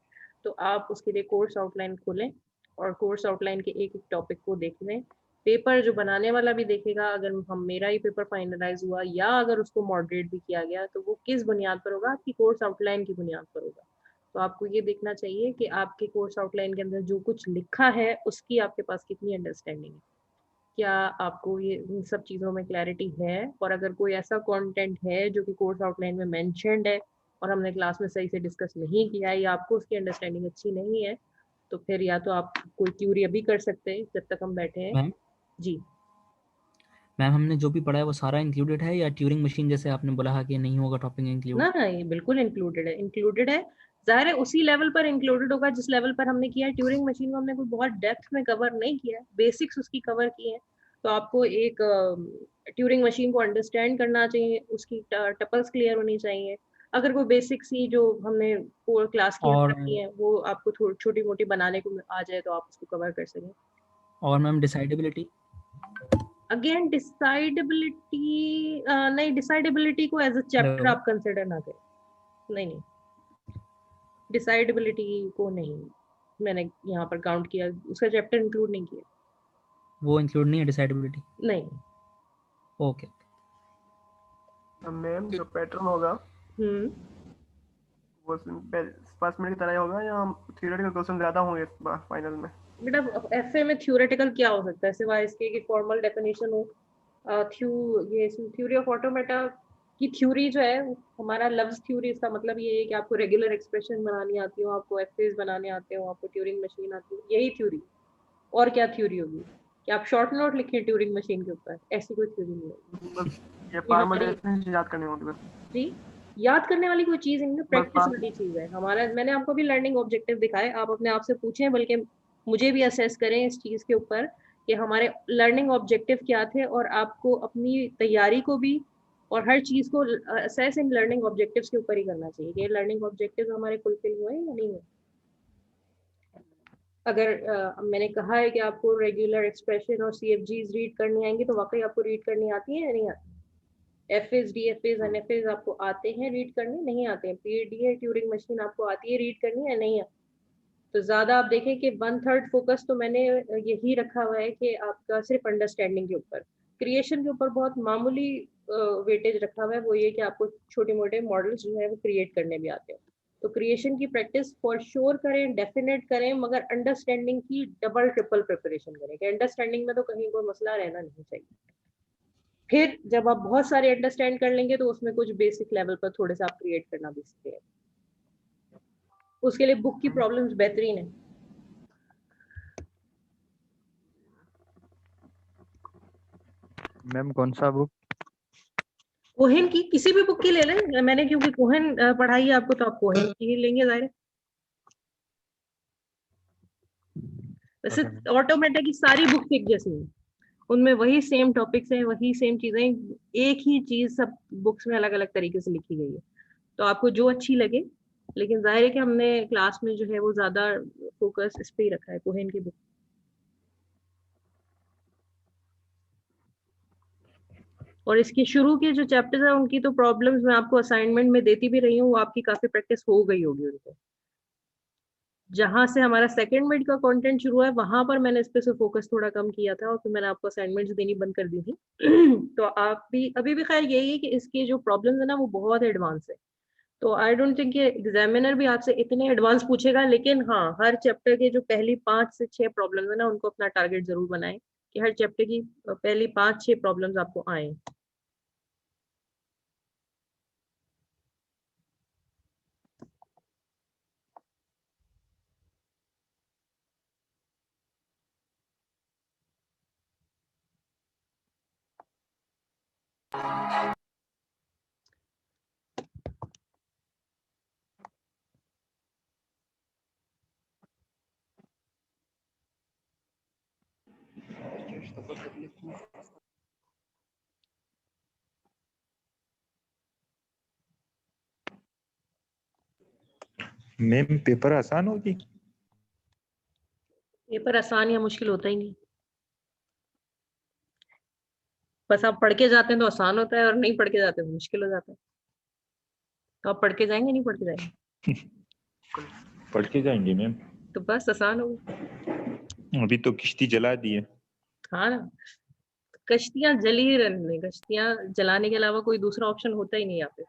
तो आप उसके लिए कोर्स आउटलाइन खोलें और कोर्स आउटलाइन के एक एक टॉपिक को देख लें। पेपर जो बनाने वाला भी देखेगा, अगर हम मेरा ही पेपर फाइनलाइज हुआ या अगर उसको मॉडरेट भी किया गया, तो वो किस बुनियाद पर होगा? आपकी कोर्स आउटलाइन की बुनियाद पर होगा। तो आपको ये देखना चाहिए कि आपके कोर्स आउटलाइन के अंदर जो कुछ लिखा है उसकी आपके पास कितनी अंडरस्टैंडिंग है, क्या आपको ये इन सब चीज़ों में क्लैरिटी है। और अगर कोई ऐसा कंटेंट है जो कि कोर्स आउटलाइन में मेंशन्ड है और हमने क्लास में सही से डिस्कस नहीं किया है या आपको उसकी अंडरस्टैंडिंग अच्छी नहीं है, तो फिर या तो आप कोई थ्योरी अभी कर सकते हैं जब तक हम बैठे हैं। मैम जी मैम, हमने जो भी पढ़ा है वो सारा इंक्लूडेड है या ट्यूरिंग मशीन जैसे आपने बोला है कि नहीं होगा टॉपिक इंक्लूड? ना, ये बिल्कुल इंक्लूडेड है। जाहिर है उसी लेवल पर इंक्लूडेड होगा जिस लेवल पर हमने किया है। ट्यूरिंग मशीन को हमने कोई बहुत डेप्थ में कवर नहीं किया है, बेसिक्स उसकी कवर की है। तो आपको एक ट्यूरिंग मशीन को अंडरस्टैंड करना चाहिए, उसकी टपल्स क्लियर होनी चाहिए। अगर कोई बेसिक सी जो हमने क्लास के और अंदर की है वो आपको थोड़ी छोटी मोटी बनाने को आ जाए तो आप उसको कवर कर सकें। और मैम डिसाइडेबिलिटी? अगेन डिसाइडेबिलिटी नहीं, डिसाइडेबिलिटी को एज अ चैप्टर हेलो? आप कंसिडर ना करें। नहीं, डिसाइडेबिलिटी को नहीं मैंने यहाँ पर काउंट किया, उसका चैप्टर इंक्लूड नहीं किया। वो इंक्लूड नहीं है डिसाइडेबिलिटी? नहीं। ओके। मैम जो पैटर्न होगा वो पास मिनट की तरह ही होगा या थियोरेटिकल क्वेश्चन ज्यादा होंगे इस बार फाइनल में? बेटा एफए में थ्योरेटिकल क्या हो सकता है सिवाय इसके कि फॉर्मल डेफिनेशन हो। ये थ्योरी ऑफ ऑटोमेटा की थ्योरी जो है, हमारा लफ्ज थ्योरी, इसका मतलब ये है कि आपको रेगुलर एक्सप्रेशन बनानी आती हो, आपको एफएस बनाने आते हो, आपको ट्यूरिंग मशीन आती हो, यही थ्योरी। और क्या थ्योरी होगी कि आप शॉर्ट नोट लिखें ट्यूरिंग मशीन के ऊपर? ऐसी कोई थ्योरी नहीं होगी। बस ये फॉर्मल डेफिनेशन याद करनी होगी बस। जी, याद करने वाली कोई चीज नहीं है, प्रैक्टिस बस वाली चीज है हमारा। मैंने आपको भी लर्निंग ऑब्जेक्टिव दिखाए, आप अपने आप से पूछें, बल्कि मुझे भी असेस करें इस चीज के ऊपर कि हमारे लर्निंग ऑब्जेक्टिव क्या थे, और आपको अपनी तैयारी को भी और हर चीज को असेस इन लर्निंग ऑब्जेक्टिव्स के ऊपर ही करना चाहिए कि लर्निंग ऑब्जेक्टिव हमारे फुलफिल हुए या नहीं हुए। अगर मैंने कहा है कि आपको रेगुलर एक्सप्रेशन और CFGs रीड करनी आएंगी, तो वाकई आपको रीड करनी आती है या नहीं आती? एफएस, डीएफएस, एनएफएस आपको आते हैं रीड करने? नहीं आते हैं। पीडीए ट्यूरिंग मशीन आपको आती है रीड करनी या नहीं आती? तो ज्यादा आप देखें कि 1/3 फोकस तो मैंने यही रखा हुआ है कि आपका सिर्फ अंडरस्टैंडिंग के ऊपर, क्रिएशन के ऊपर बहुत मामूली वेटेज रखा हुआ है। वो ये कि आपको छोटे मोटे मॉडल्स जो है वो क्रिएट करने भी आते हैं। तो क्रिएशन की प्रैक्टिस फॉर श्योर करें, डेफिनेट करें, मगर अंडरस्टैंडिंग की डबल ट्रिपल प्रिपरेशन करें कि अंडरस्टैंडिंग में तो कहीं कोई मसला रहना नहीं चाहिए। फिर जब आप बहुत सारे अंडरस्टैंड कर लेंगे तो उसमें कुछ बेसिक लेवल पर थोड़े सा आप क्रिएट करना भी सीखेंगे। उसके लिए बुक की प्रॉब्लम्स बेहतरीन है। मैम कौन सा बुक? कोहेन की किसी भी बुक की ले लें, मैंने क्योंकि कोहेन पढ़ाई है आपको तो आप कोहेन की ही लेंगे जाहिर है। वैसे ऑटोमेटा की सारी बुक्स एक जैसी हैं, उनमें वही सेम टॉपिक्स हैं, वही सेम चीजें, एक ही चीज सब बुक्स में अलग अलग तरीके से लिखी गई है, तो आपको जो अच्छी लगे। लेकिन जाहिर है कि हमने क्लास में जो है वो ज्यादा फोकस इस पे ही रखा है, कोहेन की बुक। और इसके शुरू के जो चैप्टर्स हैं उनकी तो प्रॉब्लम्स मैं आपको असाइनमेंट में देती भी रही हूँ, वो आपकी काफी प्रैक्टिस हो गई होगी उनको। जहां से हमारा सेकंड मिड का कंटेंट शुरू है वहां पर मैंने इस पे से फोकस थोड़ा कम किया था और फिर मैंने आपको असाइनमेंट्स देनी बंद कर दी थी। तो आप भी अभी भी खैर यही है कि इसके जो प्रॉब्लम्स है ना वो बहुत एडवांस है, तो आई डोंट थिंक कि एग्जामिनर भी आपसे इतने एडवांस पूछेगा, लेकिन हाँ हर चैप्टर के जो पहली 5 से 6 प्रॉब्लम्स है ना उनको अपना टारगेट जरूर बनाएं कि हर चैप्टर की पहली 5-6 प्रॉब्लम्स आपको आए। मैम पेपर आसान होगी? पेपर आसान या मुश्किल होता ही नहीं, बस आप पढ़ के जाते हैं तो आसान होता है और नहीं पढ़ के जाते तो मुश्किल हो जाता है। तो आप पढ़ के जाएंगे, नहीं पढ़ के जाएंगे? पढ़ के जाएंगे मैम। तो बस आसान होगा। अभी तो किश्ती जला दी है। हाँ ना, कश्तियां जली ही रहने, कश्तियां जलाने के अलावा कोई दूसरा ऑप्शन होता ही नहीं यहाँ पे।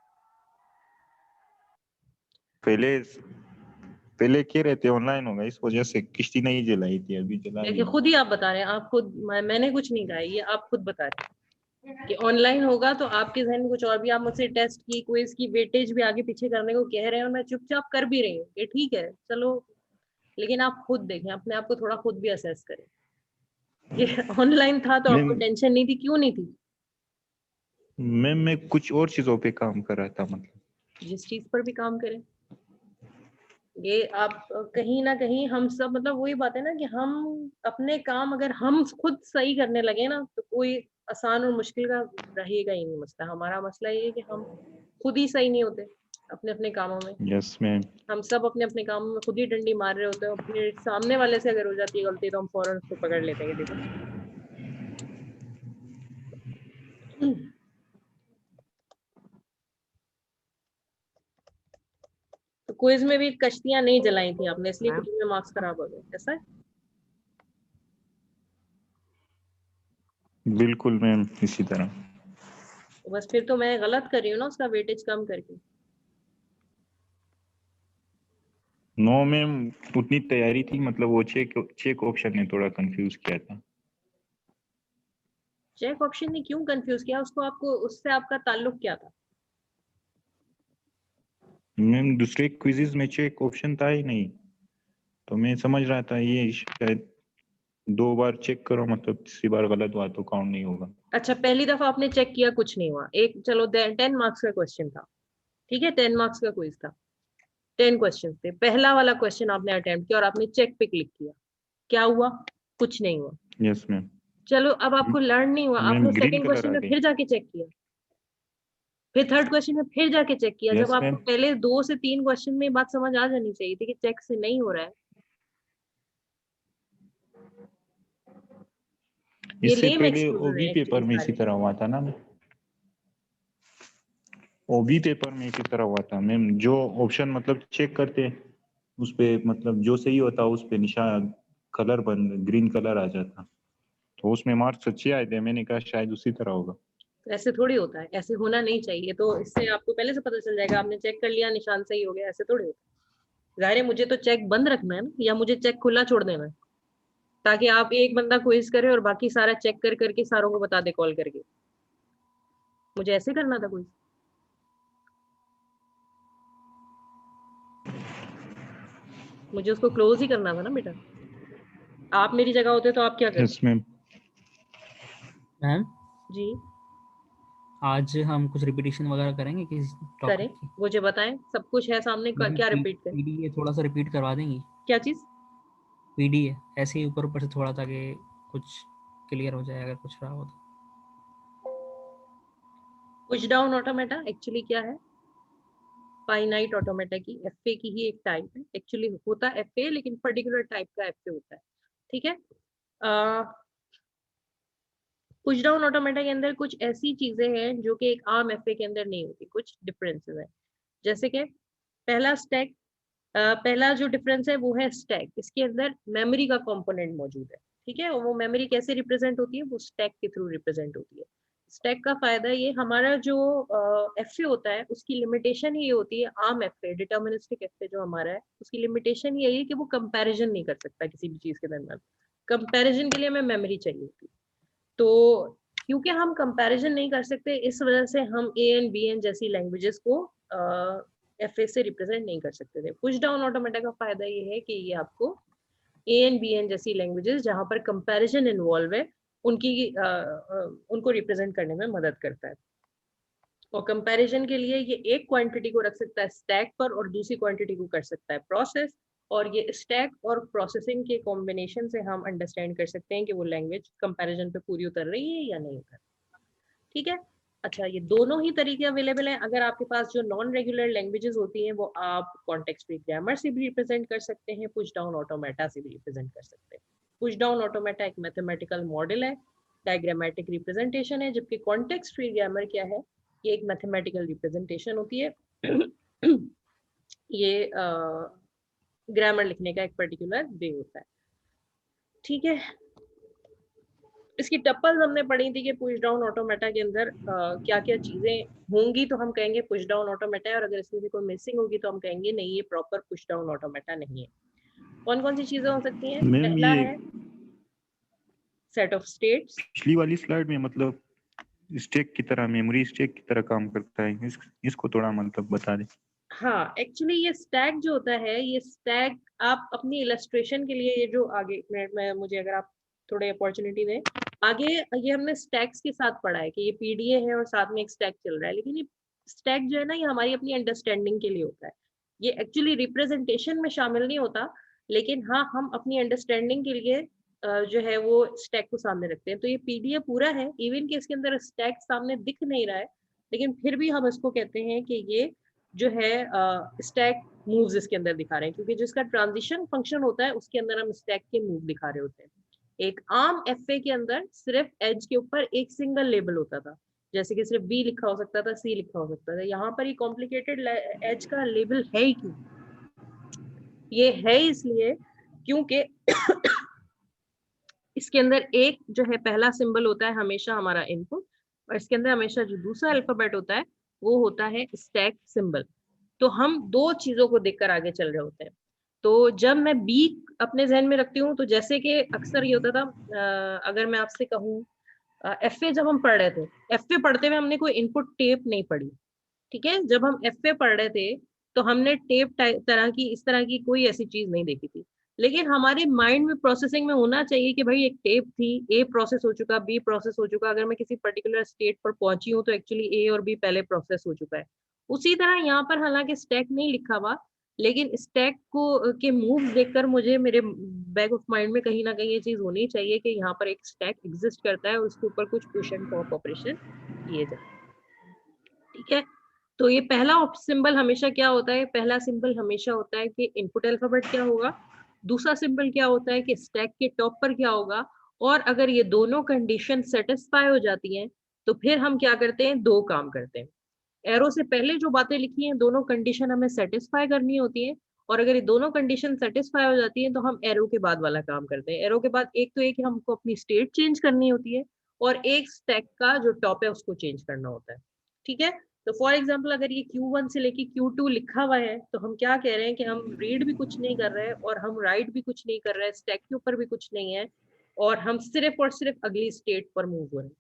पहले कह रहे थे ऑनलाइन होगा, इस वजह से किश्ती नहीं जलाई थी, अभी जला दी। देखिए खुद ही आप बता रहे हैं, आप खुद, मैंने कुछ नहीं कहा, ये आप खुद बता रहे हैं कि ऑनलाइन होगा तो आपके जहन में कुछ और भी, आप मुझसे टेस्ट की क्विज की वेटेज भी आगे पीछे करने को कह रहे हैं और मैं चुपचाप कर भी रही हूँ, ये ठीक है चलो, लेकिन आप खुद देखें, अपने आप को थोड़ा खुद भी असेस करें। ये ऑनलाइन था तो आपको टेंशन नहीं थी, क्यों नहीं थी? मैम मैं कुछ और चीजों पे काम कर रहा था, मतलब जिस चीज पर भी काम करें, ये आप कहीं ना कहीं हम सब, मतलब वही बात है ना कि हम अपने काम अगर हम खुद सही करने लगे ना तो कोई आसान और मुश्किल का रहेगा ही नहीं मसला। हमारा मसला ये है कि हम खुद ही सही नहीं होते अपने अपने कामों में। Yes ma'am. हम सब अपने अपने कामों में खुद ही डंडी मार रहे होते हैं, अपने सामने वाले से अगर हो जाती है गलती तो हम फौरन उसको पकड़ लेते हैं कि देखो। तो क्विज में भी कश्तियां नहीं जलाई थी आपने, इसलिए क्विज में मार्क्स खराब हो गए, ऐसा है? बिल्कुल मैम, इसी तरह। तो बस फिर तो मैं गलत कर रही हूँ ना उसका वेटेज कम करके। नो मैम, उतनी तैयारी थी, मतलब वो चेक ऑप्शन ने थोड़ा कंफ्यूज किया था। चेक ऑप्शन ने क्यों कंफ्यूज किया उसको? आपको उससे आपका ताल्लुक क्या था? मैम दूसरे क्विजेज में चेक ऑप्शन था ही नहीं, तो मैं समझ रहा था ये शायद 2 बार चेक करो, मतलब तीसरी बार गलत हुआ तो काउंट नहीं होगा। अच्छा, पहली दफा आपने चेक किया, कुछ नहीं हुआ, एक चलो 10 मार्क्स का क्वेश्चन था, ठीक है, 10 मार्क्स का क्विज था, 10 क्वेश्चन थे, पहला वाला क्वेश्चन आपने अटेम्प्ट किया और आपने चेक पे क्लिक किया, क्या हुआ? कुछ नहीं हुआ। Yes ma'am. चलो अब आपको लर्न नहीं हुआ, आपने सेकंड क्वेश्चन में फिर जाके चेक किया, फिर थर्ड क्वेश्चन में फिर जाके चेक किया। जब आपको पहले 2 से 3 क्वेश्चन में बात समझ आ जानी चाहिए थी कि चेक से नहीं हो रहा है। इससे पहले ओबी पेपर में इसी तरह हुआ था ना, ओबी पेपर में इसी तरह हुआ था मैम, जो ऑप्शन मतलब चेक करते उस पे, मतलब जो सही होता उस पे निशान कलर ग्रीन कलर आ जाता, तो उसमें मार्क्स अच्छे आए थे। मैंने कहा शायद उसी तरह होगा। ऐसे थोड़ी होता है, ऐसे होना नहीं चाहिए, तो इससे आपको पहले से पता चल जाएगा, आपने चेक कर लिया निशान सही हो गया, ऐसे थोड़ी होता है। जाहिर है मुझे तो चेक बंद रखना है ना, या मुझे चेक खुला छोड़ देना है, ताकि आप एक बंदा क्विज करे और बाकी सारा चेक कर करके सारों को बता दे कॉल करके। मुझे ऐसे करना था कोई? मुझे उसको क्लोज ही करना था ना बेटा। आप मेरी जगह होते तो आप क्या करते? Yes ma'am. मैम जी आज हम कुछ रिपीटिशन वगैरह करेंगे किस करें, टॉपिक की? मुझे बताएं, सब कुछ है सामने, मैम क्या रिपीट करें? पीडीए थोड़ा सा रिपीट करवा देंगी? क्या चीज? पीडीए ऐसे ही ऊपर ऊपर से थोड़ा, ताकि कुछ क्लियर हो जाए अगर कुछ रहा हो तो। पुश डाउन ऑटोमेटा एक्चुअली क्या है? फाइनाइट ऑटोमेटा की, एफए की ही एक टाइप है। एक्चुअली होता है एफए, लेकिन पर्टिकुलर टाइप का एफए होता है, ठीक है। पुश डाउन ऑटोमेटा के अंदर कुछ ऐसी चीजें हैं जो कि एक आम एफए के अंदर नहीं होती, कुछ डिफरेंसेस हैं। जैसे कि पहला स्टैक, पहला जो डिफरेंस है वो है स्टैक, इसके अंदर मेमोरी का कंपोनेंट मौजूद है, ठीक है। और वो मेमोरी कैसे रिप्रेजेंट होती है? वो स्टैक के थ्रू रिप्रेजेंट होती है। स्टैक का फायदा ये, हमारा जो एफए होता है उसकी लिमिटेशन ये होती है, आम एफए डिटर्मिनिस्टिक एफए जो हमारा है उसकी लिमिटेशन यही है कि वो कंपैरिजन नहीं कर सकता किसी भी चीज के दरमियान। कंपैरिजन के लिए हमें मेमोरी चाहिए होती है। तो क्योंकि हम कंपैरिजन नहीं कर सकते, इस वजह से हम ए एन बी एन जैसी लैंग्वेजेस को एफ से रिप्रेजेंट नहीं कर सकते थे। पुश डाउन ऑटोमेटा का फायदा ये है कि ये आपको ए एन बी एन जैसी लैंग्वेजेस जहां पर कंपैरिजन इन्वॉल्व है उनको रिप्रेजेंट करने में मदद करता है। और कंपैरिजन के लिए ये एक क्वांटिटी को रख सकता है स्टैक पर और दूसरी क्वांटिटी को कर सकता है प्रोसेस, और ये स्टैक और प्रोसेसिंग के कॉम्बिनेशन से हम अंडरस्टैंड कर सकते हैं कि वो लैंग्वेज कंपैरिजन पे पूरी उतर रही है या नहीं उतर, ठीक है। अच्छा, ये दोनों ही तरीके अवेलेबल हैं। अगर आपके पास जो नॉन रेगुलर लैंग्वेजेस होती हैं वो आप कॉन्टेक्स्ट फ्री ग्रामर से भी रिप्रेजेंट कर सकते हैं, पुश डाउन ऑटोमेटा से भी रिप्रेजेंट कर सकते हैं। पुश डाउन ऑटोमेटा एक मैथमेटिकल मॉडल है, डायग्रामेटिक रिप्रेजेंटेशन है, जबकि कॉन्टेक्स्ट फ्री ग्रामर क्या है? ये एक मैथमेटिकल रिप्रेजेंटेशन होती है। ये ग्रामर लिखने का एक पर्टिकुलर वे होता है, ठीक है। इसकी टप्पल्स हमने पढ़ी थी कि पुश डाउन ऑटोमेटा के अंदर क्या क्या चीजें होंगी तो हम कहेंगे पुश डाउन ऑटोमेटा है, और अगर इसमें से कोई मिसिंग होगी तो हम कहेंगे नहीं, ये प्रॉपर पुश डाउन ऑटोमेटा नहीं है। कौन कौन सी चीजें हो सकती हैं? मैम पहला ये है सेट ऑफ स्टेट्स। पिछली वाली स्लाइड में मतलब स्टैक की तरह, मेमोरी स्टैक की तरह काम करता है, इसको थोड़ा मतलब बता दें। हाँ, एक्चुअली ये स्टैक जो होता है, ये स्टैक आप अपनी इलस्ट्रेशन के लिए, ये जो आगे मुझे अगर आप थोड़े अपॉर्चुनिटी दें, आगे ये हमने स्टैक्स के साथ पढ़ा है कि ये पीडीए है और साथ में एक स्टैक चल रहा है, लेकिन ये स्टैक जो है ना, ये हमारी अपनी अंडरस्टैंडिंग के लिए होता है। ये एक्चुअली रिप्रेजेंटेशन में शामिल नहीं होता, लेकिन हाँ, हम अपनी अंडरस्टैंडिंग के लिए जो है वो स्टैक को सामने रखते हैं। तो ये पीडीए पूरा है, इवन कि इसके अंदर स्टैक सामने दिख नहीं रहा है, लेकिन फिर भी हम इसको कहते हैं कि ये जो है स्टैक मूव्स इसके अंदर दिखा रहे हैं, क्योंकि जिसका ट्रांजिशन फंक्शन होता है उसके अंदर हम स्टैक के मूव दिखा रहे होते हैं। एक आम एफए के अंदर सिर्फ एज के ऊपर एक सिंगल लेबल होता था, जैसे कि सिर्फ बी लिखा हो सकता था, सी लिखा हो सकता था। यहाँ पर ये कॉम्प्लिकेटेड एज का लेबल है ही क्यों? ये है इसलिए क्योंकि इसके अंदर एक जो है पहला सिंबल होता है हमेशा हमारा इनपुट, और इसके अंदर हमेशा जो दूसरा अल्फाबेट होता है वो होता है स्टैक सिंबल। तो हम दो चीजों को देखकर आगे चल रहे होते हैं। तो जब मैं बी अपने जहन में रखती हूँ, तो जैसे कि अक्सर ये होता था, अगर मैं आपसे कहूँ एफए जब हम पढ़ रहे थे, एफए पढ़ते हुए हमने कोई इनपुट टेप नहीं पढ़ी, ठीक है। जब हम एफए पढ़ रहे थे तो हमने टेप तरह की, इस तरह की कोई ऐसी चीज नहीं देखी थी, लेकिन हमारे माइंड में प्रोसेसिंग में होना चाहिए कि भाई एक टेप थी, ए प्रोसेस हो चुका, बी प्रोसेस हो चुका, अगर मैं किसी पर्टिकुलर स्टेट पर पहुंची हूँ तो एक्चुअली ए और बी पहले प्रोसेस हो चुका है। उसी तरह यहाँ पर हालांकि स्टैक नहीं लिखा हुआ, लेकिन स्टैक को के मूव्स देखकर मुझे मेरे बैक ऑफ माइंड में कहीं ना कहीं ये चीज होनी चाहिए कि यहाँ पर एक स्टैक एग्जिस्ट करता है और उसके ऊपर कुछ पुश एंड पॉप ऑपरेशन किए जाए, ठीक है। तो ये पहला सिंबल हमेशा क्या होता है? पहला सिंबल हमेशा होता है कि इनपुट अल्फाबेट क्या होगा, दूसरा सिंबल क्या होता है कि स्टैक के टॉप पर क्या होगा, और अगर ये दोनों कंडीशन सेटिस्फाई हो जाती हैं तो फिर हम क्या करते हैं? दो काम करते हैं। एरो से पहले जो बातें लिखी हैं दोनों कंडीशन हमें सेटिस्फाई करनी होती है, और अगर ये दोनों कंडीशन सेटिस्फाई हो जाती हैं तो हम एरो के बाद वाला काम करते हैं। एरो के बाद एक तो एक हमको अपनी स्टेट चेंज करनी होती है, और एक स्टैक का जो टॉप है उसको चेंज करना होता है, ठीक है। तो फॉर एग्जाम्पल अगर ये Q1 से लेके Q2 लिखा हुआ है तो हम क्या कह रहे हैं कि हम रीड भी कुछ नहीं कर रहे हैं और हम राइट भी कुछ नहीं कर रहे हैं, स्टैक के ऊपर भी कुछ नहीं है, और हम सिर्फ और सिर्फ अगली स्टेट पर मूव हो रहे हैं।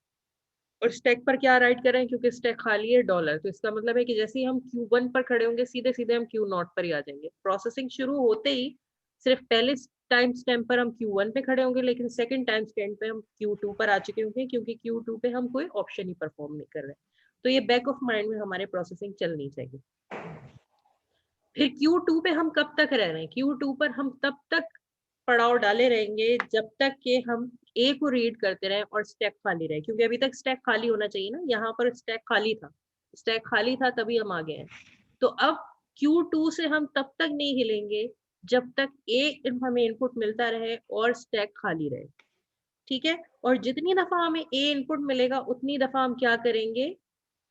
और स्टैक पर क्या राइट कर रहे हैं, क्योंकि स्टैक खाली है डॉलर, तो इसका मतलब है कि जैसे ही हम Q1 पर खड़े होंगे सीधे सीधे हम Q0 पर ही आ जाएंगे। प्रोसेसिंग शुरू होते ही सिर्फ पहले टाइम स्टैम्प पर हम Q1 पे खड़े होंगे, लेकिन सेकंड टाइम स्टैम्प पे हम Q2 पर आ चुके होंगे, क्योंकि Q2 पे हम कोई ऑप्शन ही परफॉर्म नहीं कर रहे। तो ये बैक ऑफ माइंड में हमारे प्रोसेसिंग चलनी चाहिए। फिर Q2 पे हम कब तक रह रहे हैं, Q2 पर हम तब तक पड़ाव डाले रहेंगे जब तक कि हम A को रीड करते रहें और स्टैक खाली रहे, क्योंकि अभी तक स्टैक खाली होना चाहिए ना, यहाँ पर स्टैक खाली था तभी हम आ गए हैं। तो अब Q2 से हम तब तक नहीं हिलेंगे जब तक A हमें इनपुट मिलता रहे और स्टैक खाली रहे, ठीक है। और जितनी दफा हमें A इनपुट मिलेगा उतनी दफा हम क्या करेंगे,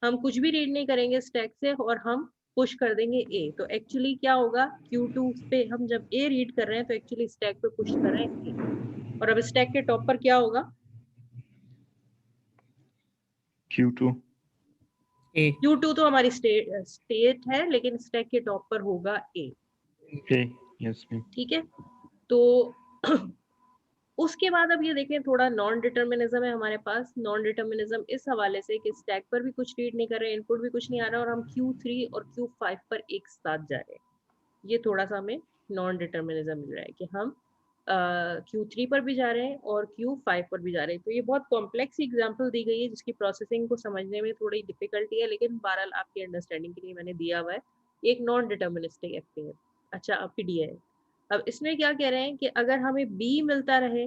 हम कुछ भी रीड नहीं करेंगे स्टैक से और हम पुश कर देंगे A। तो एक्चुअली क्या होगा, Q2 पे हम जब A रीड कर रहे हैं तो एक्चुअली स्टैक पे पुश कर रहे हैं A। और अब स्टैक के टॉप पर क्या होगा, Q2 Q2 तो हमारी स्टेट है, लेकिन स्टैक के टॉप पर होगा A, यस मैम। ठीक है। तो उसके बाद अब ये देखें, थोड़ा नॉन डिटर्मिनिज्म है हमारे पास। नॉन डिटर्मिनिज्म इस हवाले से कि स्टैक पर भी कुछ रीड नहीं कर रहे, इनपुट भी कुछ नहीं आ रहा, और हम Q3 और Q5 पर एक साथ जा रहे हैं। ये थोड़ा सा हमें नॉन डिटर्मिनिज्म मिल रहा है कि हम Q3 पर भी जा रहे हैं और Q5 पर भी जा रहे हैं। तो ये बहुत कॉम्प्लेक्स एग्जांपल दी गई है जिसकी प्रोसेसिंग को समझने में थोड़ी डिफिकल्टी है, लेकिन बहरहाल आपकी अंडरस्टैंडिंग के लिए मैंने दिया हुआ है। एक नॉन डिटर्मिनिस्टिक एक्टिंग है। अच्छा, अब PDA है। अब इसमें क्या कह रहे हैं कि अगर हमें B मिलता रहे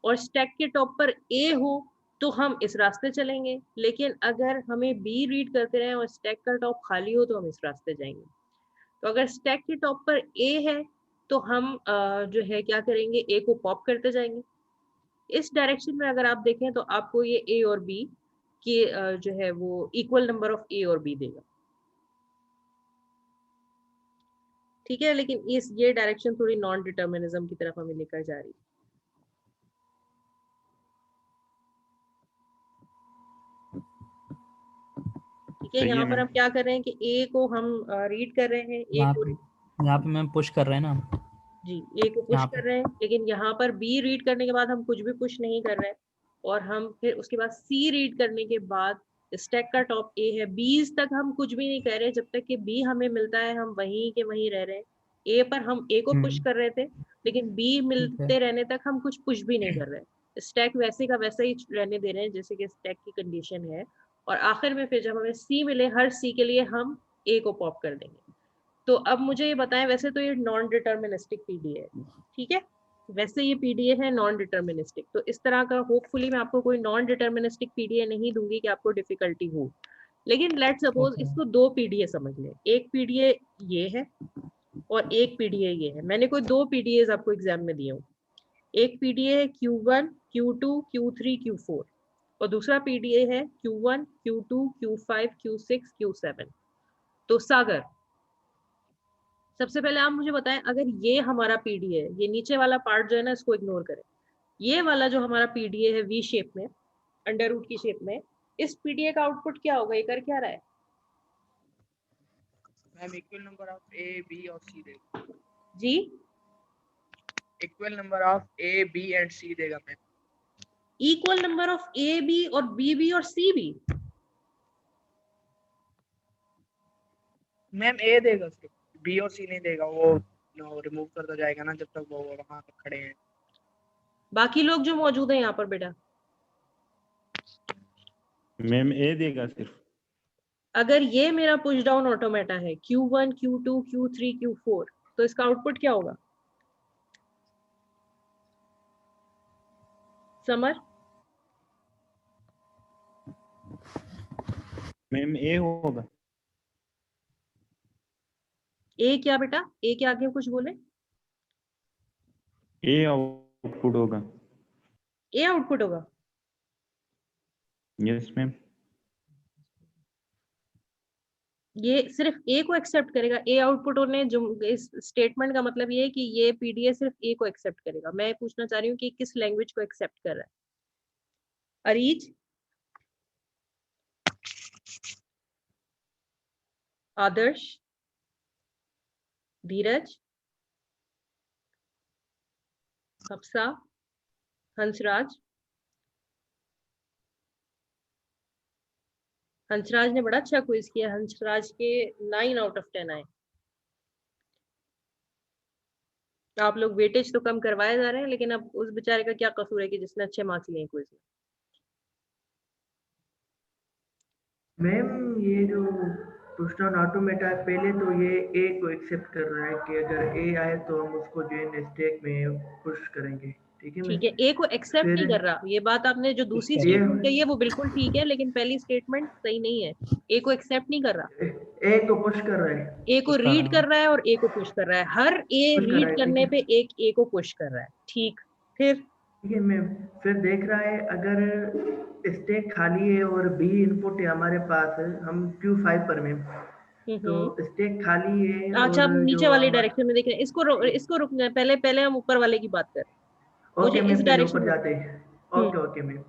और स्टैक के टॉप पर A हो तो हम इस रास्ते चलेंगे, लेकिन अगर हमें B रीड करते रहे और स्टैक का टॉप खाली हो तो हम इस रास्ते जाएंगे। तो अगर स्टैक के टॉप पर A है तो हम जो है क्या करेंगे, A को पॉप करते जाएंगे। इस डायरेक्शन में अगर आप देखें तो आपको ये A और B के जो है वो इक्वल नंबर ऑफ A और B देगा, ठीक है। लेकिन ये डायरेक्शन थोड़ी नॉन डिटर्मिनिज्म की तरफ हमें लेकर जा रही है। ठीक है, यहाँ पर हम क्या कर रहे हैं कि A को हम रीड कर रहे हैं, यहाँ पे मैम पुश कर रहे हैं ना जी, A को पुश कर रहे हैं, लेकिन यहाँ पर B रीड करने के बाद हम कुछ भी पुश नहीं कर रहे हैं। और हम फिर उसके बाद C रीड करने के बाद स्टैक का टॉप A है, B तक हम कुछ भी नहीं कर रहे, जब तक कि B हमें मिलता है हम वहीं के वहीं रह रहे हैं। A पर हम A को पुश कर रहे थे, लेकिन B मिलते रहने तक हम कुछ पुश भी नहीं कर रहे। स्टैक वैसे का वैसा ही रहने दे रहे हैं जैसे कि स्टैक की कंडीशन है। और आखिर में फिर जब हमें C मिले, हर C के लिए हम A को पॉप कर देंगे। तो अब मुझे ये बताएं, वैसे तो ये नॉन डिटर्मिनिस्टिक पीडीए है, ठीक है। वैसे ये पीडीए है नॉन डिटर्मिनिस्टिक। तो इस तरह का होपफुली मैं आपको कोई नॉन डिटर्मिनिस्टिक पीडीए नहीं दूंगी कि आपको डिफिकल्टी हो। लेकिन लेट सपोज इसको दो पीडीए समझ लें, एक पीडीए ये है और एक पीडीए ये है। मैंने कोई दो पीडीए आपको एग्जाम में दिए हूँ। एक पीडीए है Q1, Q2, Q3, Q4 और दूसरा पीडीए है Q1, Q2, Q5, Q6, Q7। तो सागर, सबसे पहले आप मुझे बताएं, अगर ये हमारा पीडीए है, ये नीचे वाला पार्ट जो है ना इसको इग्नोर करें, ये वाला जो हमारा पीडीए है वी शेप में, अंडर रूट की शेप में, इस पीडीए का आउटपुट क्या होगा, ये कर क्या रहा है ma'am? Equal number of A B और सी देगा जी, equal number of A B and C देगा ma'am. Equal number of A B और बी बी और सी बी? मैम ए देगा, सिर्फ बी और सी नहीं देगा, वो रिमूव करता जाएगा ना जब तक वो वहां तक खड़े हैं। बाकी लोग जो मौजूद हैं यहाँ पर बेटा, मैम ए देगा सिर्फ। अगर ये मेरा पुश डाउन ऑटोमेटा है Q1, Q2, Q3, Q4, तो इसका आउटपुट क्या होगा समर? मैम ए होगा। ए क्या बेटा, ए के आगे कुछ बोले? ए आउटपुट होगा। ए आउटपुट होगा, यस मैम। ये सिर्फ ए को एक्सेप्ट करेगा। ए आउटपुट होने जो इस स्टेटमेंट का मतलब ये है कि ये पीडीए सिर्फ ए को एक्सेप्ट करेगा। मैं पूछना चाह रही हूँ कि किस लैंग्वेज को एक्सेप्ट कर रहा है? अरीज, आदर्श, धीरज, हफ्सा, हंसराज, हंसराज ने बड़ा अच्छा क्विज किया, हंसराज के 9 आउट ऑफ 10 आए। आप लोग वेटेज तो कम करवाए जा रहे हैं, लेकिन अब उस बेचारे का क्या कसूर है कि जिसने अच्छे मार्क्स लिए क्विज में। मैम ये जो पुश डाउन ऑटोमेटा है, पहले तो ये ए को एक्सेप्ट कर रहा है कि अगर ए आए तो हम उसको जो है स्टैक में पुश करेंगे, ठीक है ठीक मैम। है, ए को एक्सेप्ट फिर नहीं कर रहा, ये बात आपने जो दूसरी ये स्टेटमेंट कही है वो बिल्कुल ठीक है, लेकिन पहली स्टेटमेंट सही नहीं है। ए को एक्सेप्ट नहीं कर रहा, ए को पुश कर रहा है, ए को पुश कर रीड रहा कर हूँ। रहा है और ए को पुश कर रहा है। हर ए पुश कर रहा रीड है, ठीक करने है पे एक ए को पुश कर रहा है। ठीक, फिर ठीक है मैम। फिर देख रहा है अगर स्टैक खाली है और बी इनपुट है हमारे पास, हम Q5 पर मैम, तो स्टैक खाली है अच्छा, और आप नीचे जो वाले हमारा, डायरेक्शन में देख रहे हैं, इसको रुकना है, पहले पहले हम ऊपर वाले की बात कर, मुझे ओके इस मैम पहले डायरेक्शन ऊपर में। जाते हैं। Okay okay ma'am.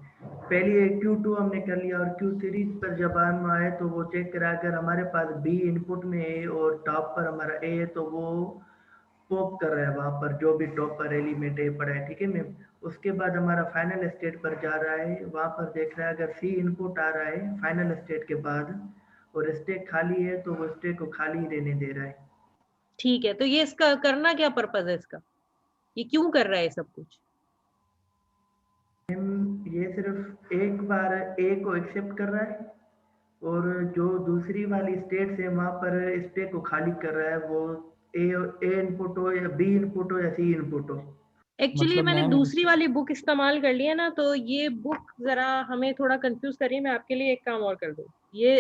पहले Q2 हमने कर लिया और Q3 पर जब हम आए तो वो चेक करा, अगर हमारे पास बी इनपुट में है और टॉप पर हमारा ए है तो वो पॉप कर रहा है वहाँ पर जो भी टॉप पर एलिमेंट ए पड़ा है, ठीक है मैम। उसके बाद हमारा फाइनल स्टेट पर जा रहा है, वहाँ पर देख रहा है अगर सी इनपुट आ रहा है फाइनल स्टेट के बाद और स्टेक खाली है तो वो स्टेक को खाली रहने दे रहा है। ठीक है, तो ये इसका करना क्या पर्पज है इसका, ये क्यों कर रहा है सब कुछ? ये सिर्फ एक बार ए को एक्सेप्ट कर रहा है और जो दूसरी वाली स्टेट है वहाँ पर स्टेट को खाली कर रहा है, वो ए इनपुट हो या बी इनपुट हो या सी इनपुट हो। एक्चुअली मतलब मैंने मैम दूसरी वाली बुक इस्तेमाल कर लिया ना, तो ये बुक जरा हमें थोड़ा कंफ्यूज कर रही है। मैं आपके लिए एक काम और कर दूं, ये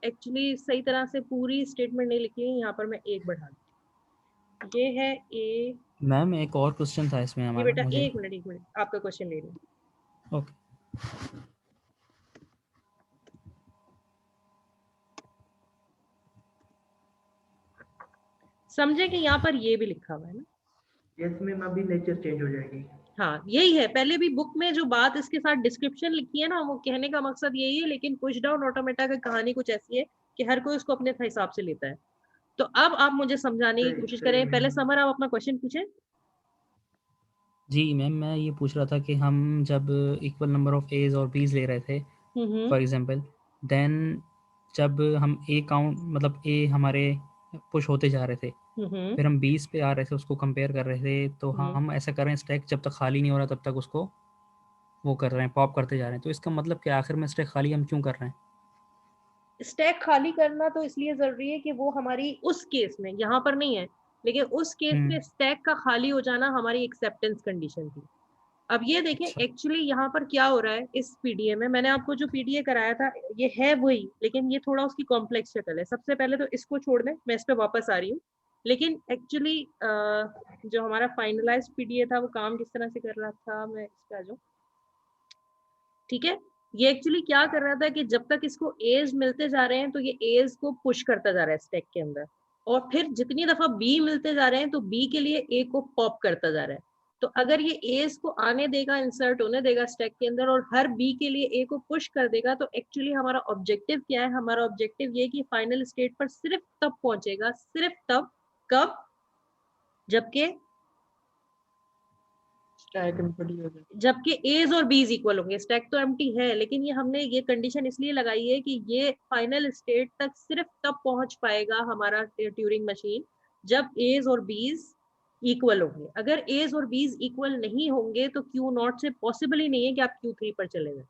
एक्चुअली सही तरह से पूरी स्टेटमेंट नहीं लिखी है, यहाँ पर मैं एक बढ़ा दूं। ये है ए। मैम एक और क्वेश्चन था इसमें ये हमारा बेटा मुझे। एक मिनट आपका क्वेश्चन ले रही हूँ। ओके समझे कि यहाँ पर ये भी लिखा हुआ है ना? यस मैम, अभी नेचर चेंज हो जाएगी। हाँ यही है, पहले भी बुक में जो बात इसके साथ डिस्क्रिप्शन लिखी है ना, वो कहने का मकसद यही है, लेकिन पुश डाउन ऑटोमेटा की कहानी कुछ ऐसी है कि हर कोई उसको अपने हिसाब से लेता है। तो अब आप मुझे समझाने की सही कोशिश सही करें। पहले मैम। समर आप अपना क्वेश्चन पूछें। जी मैम, मैं ये पूछ रहा था कि हम जब इक्वल नंबर ऑफ एज और बीज ले रहे थे फॉर एग्जांपल, देन जब हम ए काउंट मतलब ए हमारे पुश होते जा रहे थे, फिर हम 20 पे आ रहे थे, उसको कंपेयर कर रहे थे, तो हम ऐसा कर रहे हैं स्टैक जब तक खाली नहीं हो रहा तब तक उसको वो कर रहे हैं, पॉप करते जा रहे हैं। तो इसका मतलब कि आखिर में स्टैक खाली हम क्यों कर रहे हैं? स्टैक खाली करना तो इसलिए जरूरी है कि वो हमारी उस केस में, यहाँ पर नहीं है, लेकिन उस केस में स्टैक का खाली हो जाना हमारी एक्सेप्टेंस कंडीशन थी। अब ये देखें अच्छा। एक्चुअली यहाँ पर क्या हो रहा है इस पीडीए में, मैंने आपको जो पीडीए कराया था ये है वही, लेकिन ये थोड़ा उसकी कॉम्प्लेक्स शक्ल है। सबसे पहले तो इसको छोड़ दें, मैं इस पे वापस आ रही हूँ। लेकिन एक्चुअली जो हमारा फाइनलाइज पीडीए था वो काम किस तरह से कर रहा था, मैं इस पे आ जाऊँ। ठीक है, ये एक्चुअली क्या कर रहा था कि जब तक इसको एज मिलते जा रहे हैं तो ये एज को पुश करता जा रहा है स्टैक के अंदर, और फिर जितनी दफा बी मिलते जा रहे हैं तो बी के लिए ए को पॉप करता जा रहा है। तो अगर ये एज को आने देगा, इंसर्ट होने देगा स्टैक के अंदर, और हर बी के लिए ए को पुश कर देगा, तो एक्चुअली हमारा ऑब्जेक्टिव क्या है? हमारा ऑब्जेक्टिव ये कि फाइनल स्टेट पर सिर्फ तब पहुंचेगा, सिर्फ तब, कब? जबकि जबकि एज और बीज इक्वल होंगे। स्टैक तो एम्प्टी है, लेकिन ये हमने ये कंडीशन इसलिए लगाई है कि ये फाइनल स्टेट तक सिर्फ तब पहुंच पाएगा हमारा ट्यूरिंग मशीन जब एज और बीज इक्वल होंगे। अगर एज और बीज इक्वल नहीं होंगे तो Q0 से पॉसिबल ही नहीं है कि आप Q3 पर चले जाए।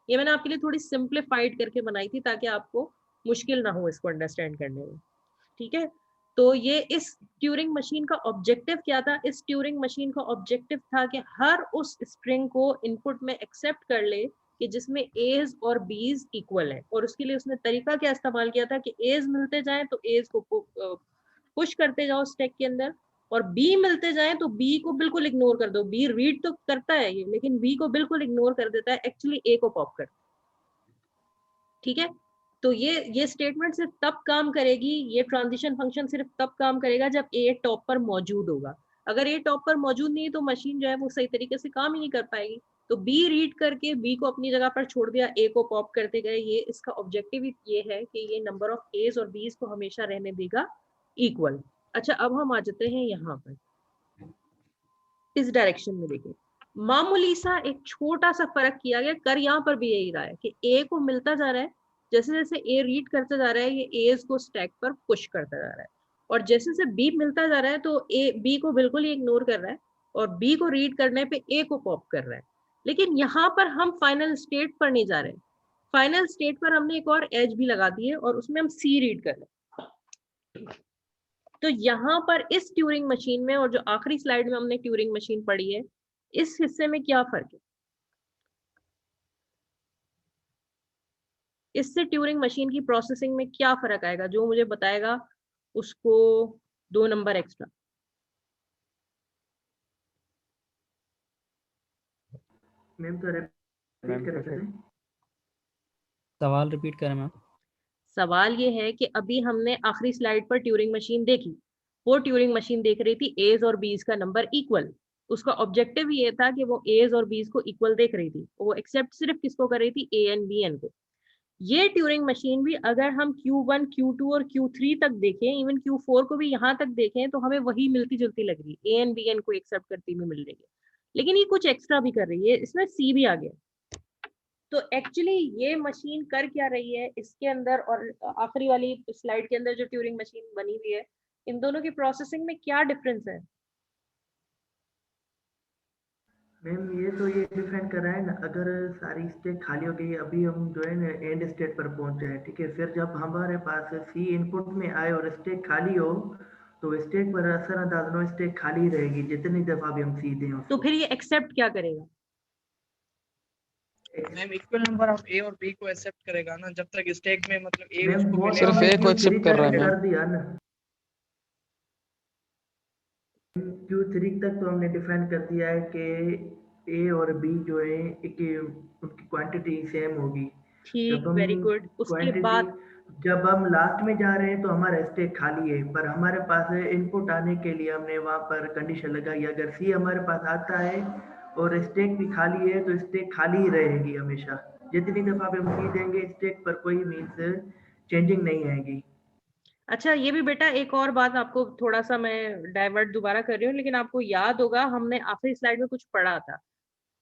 ये मैंने आपके लिए थोड़ी सिंप्लीफाइड करके बनाई थी ताकि आपको मुश्किल ना हो इसको अंडरस्टैंड करने में। ठीक है, तो ये इस ट्यूरिंग मशीन का ऑब्जेक्टिव क्या था? इस ट्यूरिंग मशीन का ऑब्जेक्टिव था कि हर उस स्ट्रिंग को इनपुट में एक्सेप्ट कर ले कि जिसमें एज और बीज इक्वल है, और उसके लिए उसने तरीका क्या इस्तेमाल किया था कि एज मिलते जाएं तो एज को पुश करते जाओ स्टैक के अंदर, और बी मिलते जाएं तो बी को बिल्कुल इग्नोर कर दो। बी रीड तो करता है ये, लेकिन बी को बिल्कुल इग्नोर कर देता है, एक्चुअली ए को पॉप कर। ठीक है, तो ये स्टेटमेंट सिर्फ तब काम करेगी, ये ट्रांजिशन फंक्शन सिर्फ तब काम करेगा जब ए टॉप पर मौजूद होगा। अगर ए टॉप पर मौजूद नहीं तो मशीन जो है वो सही तरीके से काम ही नहीं कर पाएगी। तो बी रीड करके बी को अपनी जगह पर छोड़ दिया, ए को पॉप करते गए। ये इसका ऑब्जेक्टिव ये है कि ये नंबर ऑफ एज और बीज को हमेशा रहने देगा इक्वल। अच्छा, अब हम आ जाते हैं यहाँ पर इस डायरेक्शन में। देखिए मामूली सा एक छोटा सा फर्क किया गया, कर यहाँ पर भी यही रहा है कि ए को मिलता जा रहा है, जैसे जैसे ए रीड करता जा रहा है ये एज को स्टैक पर पुश करता जा रहा है, और जैसे जैसे बी मिलता जा रहा है तो ए बी को बिल्कुल ही इग्नोर कर रहा है और बी को रीड करने पे ए को पॉप कर रहा है। लेकिन यहाँ पर हम फाइनल स्टेट पर नहीं जा रहे, फाइनल स्टेट पर हमने एक और एज भी लगा दी है और उसमें हम सी रीड कर रहे हैं। तो यहाँ पर इस ट्यूरिंग मशीन में और जो आखिरी स्लाइड में हमने ट्यूरिंग मशीन पढ़ी है, इस हिस्से में क्या फर्क है? इससे ट्यूरिंग मशीन की प्रोसेसिंग में क्या फर्क आएगा? जो मुझे बताएगा उसको 2 नंबर एक्स्ट्रा। मैम तो रिपीट कर सकते हैं? सवाल रिपीट करें मैम। सवाल ये है कि अभी हमने आखिरी स्लाइड पर ट्यूरिंग मशीन देखी, वो ट्यूरिंग मशीन देख रही थी एज और बीज का नंबर इक्वल। उसका ऑब्जेक्टिव ये था कि वो एज और बीज को इक्वल देख रही थी, वो एक्सेप्ट सिर्फ किसको कर रही थी? ए एन बी एन को। ये ट्यूरिंग मशीन भी अगर हम Q1, Q2 और Q3 तक देखें, इवन Q4 को भी यहाँ तक देखें, तो हमें वही मिलती जुलती लग रही है, ए एन बी एन को एक्सेप्ट करती हुई मिल रही है, लेकिन ये कुछ एक्स्ट्रा भी कर रही है, इसमें सी भी आ गया। तो एक्चुअली ये मशीन कर क्या रही है इसके अंदर, और आखिरी वाली स्लाइड के अंदर जो ट्यूरिंग मशीन बनी हुई है, इन दोनों की प्रोसेसिंग में क्या डिफरेंस है? मैम ये डिफाइन कर रहा है ना, अगर सारी स्टेट खाली हो गई, अभी हम जो है ना एंड स्टेट पर पहुंच जाए, ठीक है, फिर जब हमारे पास सी इनपुट में आए और स्टेट खाली हो तो स्टेट पर असर अंदाज नो स्टेट खाली रहेगी जितनी दफा भी हम सी दें उसको। तो फिर ये एक्सेप्ट क्या करेगा? मैम इक्वल नंबर ऑफ ए और बी को एक्सेप्ट करेगा ना, जब तक स्टैक में मतलब ए मैम उसको वो मिलेगा। तो सिर्फ ए को हमने एक्सेप्ट कर रहा है कर मैम। दिया ना, Q3 तक तो हमने डिफाइन कर दिया है कि ए और बी जो है उनकी क्वांटिटी सेम होगी। ठीक, जब हम वेरी गुड। उसके बाद जब हम लास्ट में जा रहे हैं तो हमारा स्टेक खाली है, पर हमारे पास इनपुट आने के लिए हमने वहाँ पर कंडीशन लगाई, अगर सी हमारे पास आता है और स्टेक भी खाली है तो स्टेक खाली ही रहेगी हमेशा, जितनी दफा भी हम सी देंगे स्टेक पर कोई मीन्स चेंजिंग नहीं आएगी। अच्छा, ये भी बेटा एक और बात, आपको थोड़ा सा मैं डाइवर्ट दोबारा कर रही हूँ, लेकिन आपको याद होगा हमने आखिरी स्लाइड में कुछ पढ़ा था।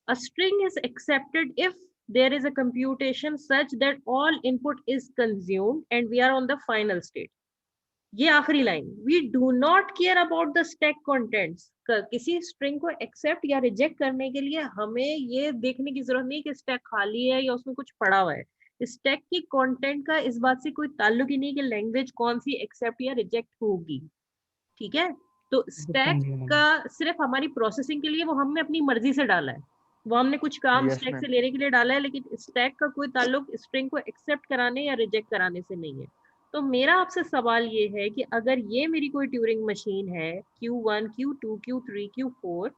A string is accepted if there is a computation such that all input is consumed and we are on the final state. ये आखिरी line, we do not care about the stack contents. किसी string को accept या reject करने के लिए हमें ये देखने की जरूरत नहीं कि स्टैक खाली है या उसमें कुछ पड़ा हुआ है। स्टैक की कंटेंट का इस बात से कोई ताल्लुक ही नहीं कि लैंग्वेज कौन सी एक्सेप्ट या रिजेक्ट होगी, ठीक है? तो स्टैक का सिर्फ हमारी प्रोसेसिंग के लिए वो हमने अपनी मर्जी से डाला है, वो हमने कुछ काम Yes, स्टैक ma'am. से लेने के लिए डाला है, लेकिन स्टैक का कोई ताल्लुक स्ट्रिंग को एक्सेप्ट कराने या रिजेक्ट कराने से नहीं है। तो मेरा आपसे सवाल ये है कि अगर ये मेरी कोई ट्यूरिंग मशीन है Q1, Q2, Q3, Q4,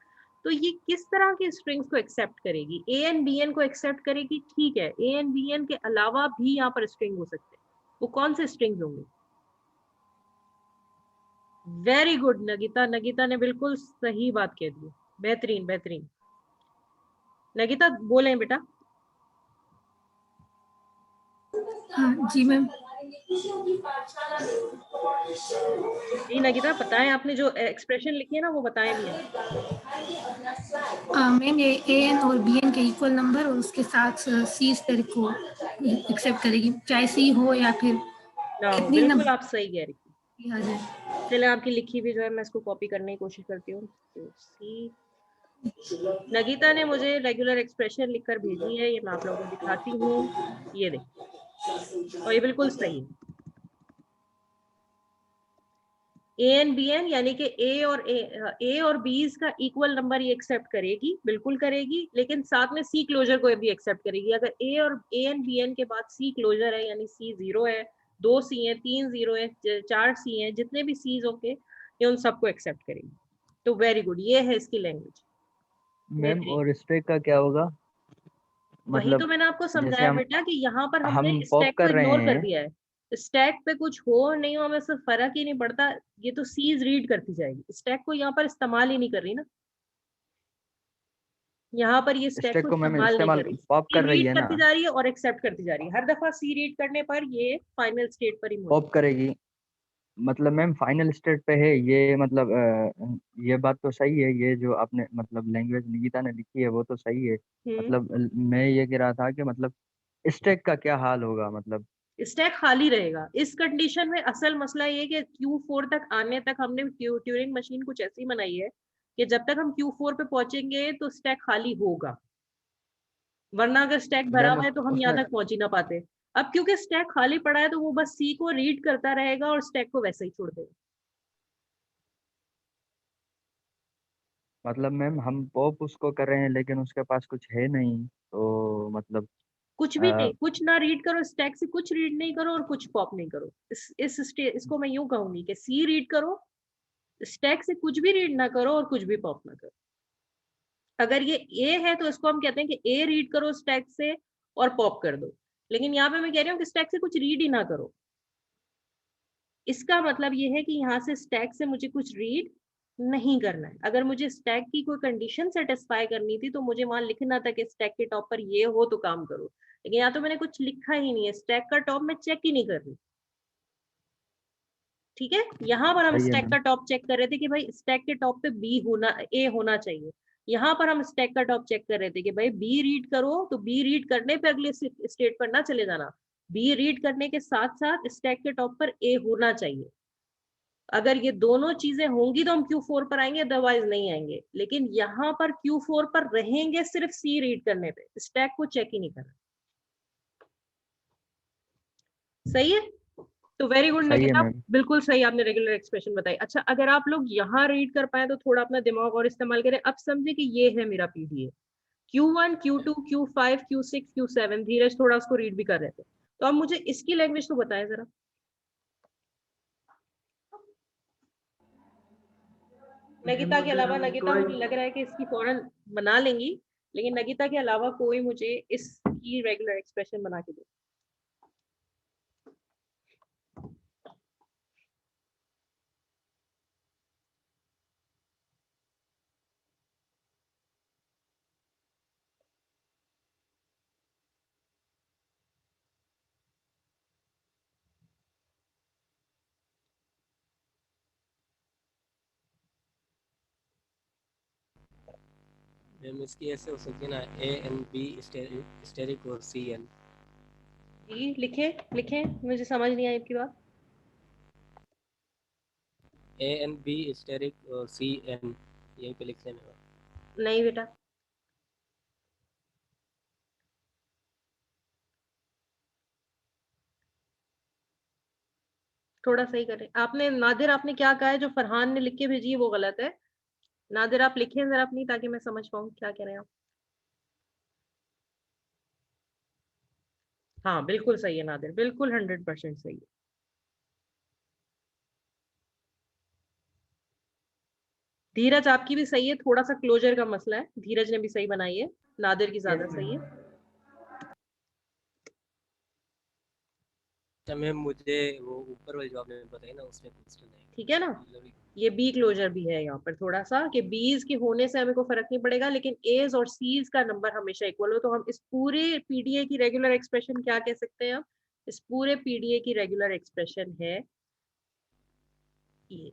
तो ये किस तरह की स्ट्रिंग्स को एक्सेप्ट करेगी? ए एन बी एन को एक्सेप्ट करेगी, ठीक है, ए एन बी एन के अलावा भी यहाँ पर स्ट्रिंग हो सकते हैं, वो कौन से स्ट्रिंग्स होंगे? वेरी गुड नगिता, नगिता ने बिल्कुल सही बात कह दी, बेहतरीन बेहतरीन। नगिता बोलें बेटा। हाँ जी मैम। जी नगिता, बताएं, आपने जो एक्सप्रेशन लिखी है ना वो बताएं भी है। मैम ये ए एन और बी एन के इक्वल नंबर और उसके साथ सी स्टेट को एक्सेप्ट करेगी, चाहे सी हो या फिर ना हो। बिल्कुल आप सही कह रही हैं। चलिए आपकी लिखी भी जो है मैं इसको कॉपी करने की कोशिश करती हूँ। तो सी, नगिता ने मुझे रेगुलर एक्सप्रेशन लिखकर भेजी है, ये मैं आप लोगों को दिखाती हूँ, ये देखिए, और ये बिल्कुल सही है। ए एन बी एन यानी कि ए और बीज का इक्वल नंबर ये एक्सेप्ट करेगी, बिल्कुल करेगी, लेकिन साथ में सी क्लोजर को भी एक्सेप्ट करेगी। अगर ए और ए एन बी एन के बाद सी क्लोजर है, यानी सी 0 है, 2 सी है, 3 0 है, 4 सी है, जितने भी सीज होके ये उन सबको एक्सेप्ट करेगी। तो वेरी गुड, ये है इसकी लैंग्वेज। मैम और स्टैक का क्या होगा? वही तो मैंने आपको समझाया बेटा कि यहाँ पर हमने हम स्टैक को कर रहे इग्नोर कर हैं। दिया है। स्टैक पे कुछ हो नहीं हो हमें से फर्क ही नहीं पड़ता, ये तो सीज रीड करती जाएगी, स्टैक को यहाँ पर इस्तेमाल ही नहीं कर रही ना, यहाँ पर ये स्टैक को इस्तेमाल नहीं कर रही, पॉप कर रही है ना, करती जा रही है और एक्सेप्ट करती जा रही है। हर दफा सी रीड करने पर ये फाइनल स्टेट पर ही पॉप करेगी। मतलब मैम फाइनल स्टेट पे है ये, मतलब ये बात तो सही है, ये जो आपने मतलब लैंग्वेज निकिता ने लिखी है वो तो सही है। मतलब मैं ये कह रहा था कि मतलब स्टैक का क्या हाल होगा, मतलब स्टैक खाली रहेगा। इस कंडीशन में असल मसला ये कि Q4 तक आने तक हमने ट्यूरिंग मशीन कुछ ऐसी बनाई है कि जब तक हम Q4 पे पहुंचेंगे तो स्टैक खाली होगा, वरना अगर स्टैक भरा हुआ है तो हम यहाँ तक पहुंच ही ना पाते। अब क्योंकि स्टैक खाली पड़ा है तो वो बस सी को रीड करता रहेगा और स्टैक को वैसे ही छोड़ देगा। मतलब मैम हम पॉप उसको कर रहे हैं लेकिन उसके पास कुछ है नहीं, तो मतलब कुछ भी नहीं, कुछ ना रीड करो, स्टैक से कुछ रीड नहीं करो और कुछ पॉप नहीं करो। इसको मैं यूं कहूंगी कि सी रीड करो, स्टैक से कुछ भी रीड ना करो और कुछ भी पॉप ना करो। अगर ये ए है तो इसको हम कहते हैं कि ए रीड करो स्टैक से और पॉप कर दो, लेकिन यहाँ पे मैं कह रही हूँ कि स्टैक से कुछ रीड ही ना करो। इसका मतलब ये है कि यहाँ से स्टैक से मुझे कुछ रीड नहीं करना है। अगर मुझे स्टैक की कोई कंडीशन सेटिस्फाई करनी थी तो मुझे वहां लिखना था कि स्टैक के टॉप पर ये हो तो काम करो, लेकिन यहाँ तो मैंने कुछ लिखा ही नहीं है, स्टैक का टॉप मैं चेक ही नहीं कर रही। ठीक है, यहाँ पर हम स्टैक का टॉप चेक कर रहे थे कि भाई स्टैक के टॉप पे बी होना, ए होना चाहिए। यहाँ पर हम स्टैक का टॉप चेक कर रहे थे कि भाई बी रीड करो, तो बी रीड करने पे अगले स्टेट पर ना चले जाना, बी रीड करने के साथ साथ स्टैक के टॉप पर ए होना चाहिए। अगर ये दोनों चीजें होंगी तो हम Q4 पर आएंगे, अदरवाइज नहीं आएंगे। लेकिन यहाँ पर Q4 पर रहेंगे सिर्फ सी रीड करने पे, स्टैक को चेक ही नहीं करना। सही है? तो वेरी गुड नगिता, बिल्कुल सही आपने रेगुलर एक्सप्रेशन बताई। अच्छा, अगर आप लोग यहाँ रीड कर पाए तो थोड़ा अपना दिमाग और इस्तेमाल करें। अब समझे कि ये है मेरा PDA, Q1, Q2, Q5, Q6, Q7। धीरज थोड़ा उसको रीड भी कर रहे थे, तो अब मुझे इसकी लैंग्वेज तो बताएं जरा। नगिता के अलावा, नगिता मुझे लग रहा है कि इसकी फौरन बना लेंगी, लेकिन नगिता के अलावा कोई मुझे इसकी रेगुलर एक्सप्रेशन बना के दो। मैम इसकी ऐसे हो सकती है ना, ए एन बी स्टेरिक और सी एन। जी लिखे लिखे, मुझे समझ नहीं आई आपकी बात। ए एन बी स्टेरिक और सी एन, यहीं पे लिखने में। नहीं बेटा, थोड़ा सही करें। आपने नादिर, आपने क्या कहा है? जो फरहान ने लिख के भेजी है वो गलत है। नादिर आप लिखें जरा अपनी, ताकि मैं समझ पाऊँ क्या कह रहे हैं आप। हाँ बिल्कुल सही है नादिर, बिल्कुल 100% सही है। धीरज आपकी भी सही है, थोड़ा सा क्लोजर का मसला है, धीरज ने भी सही बनाई है, नादिर की ज्यादा सही है। अच्छा मैम, मुझे वो ऊपर वाली जो आपने बताई ना उसमें क्वेश्चन है, ठीक है ना, ये बी क्लोजर भी है यहाँ पर थोड़ा सा, कि बीज के होने से हमें को फर्क नहीं पड़ेगा, लेकिन एज और सीज का नंबर हमेशा इक्वल हो। तो हम इस पूरे पीडीए की रेगुलर एक्सप्रेशन क्या कह सकते हैं? हम इस पूरे पीडीए की रेगुलर एक्सप्रेशन है ये।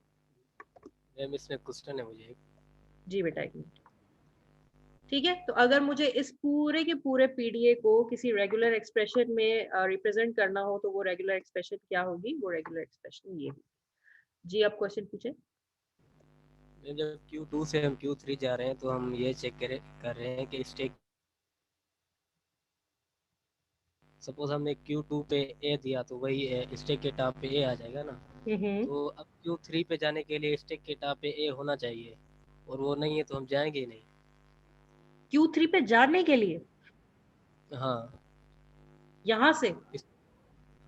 मैम इसमें क्वेश्चन है मुझे। जी बेटा एक मिनट। ठीक है, तो अगर मुझे इस पूरे के पूरे पीडीए को किसी रेगुलर एक्सप्रेशन में रिप्रेजेंट करना हो तो वो रेगुलर एक्सप्रेशन क्या होगी? वो रेगुलर एक्सप्रेशन ये होगी। जी आप क्वेश्चन पूछे। जब Q2 से हम Q3 जा रहे हैं तो हम ये चेक कर रहे हैं कि स्टैक, सपोज हमने Q2 पे A दिया तो वही स्टैक के टॉप पे A आ जाएगा ना। तो अब Q3 पे जाने के लिए स्टैक के टॉप पे A होना चाहिए, और वो नहीं है तो हम जाएंगे ही नहीं। Q3 पे जाने के लिए? हाँ, यहाँ से?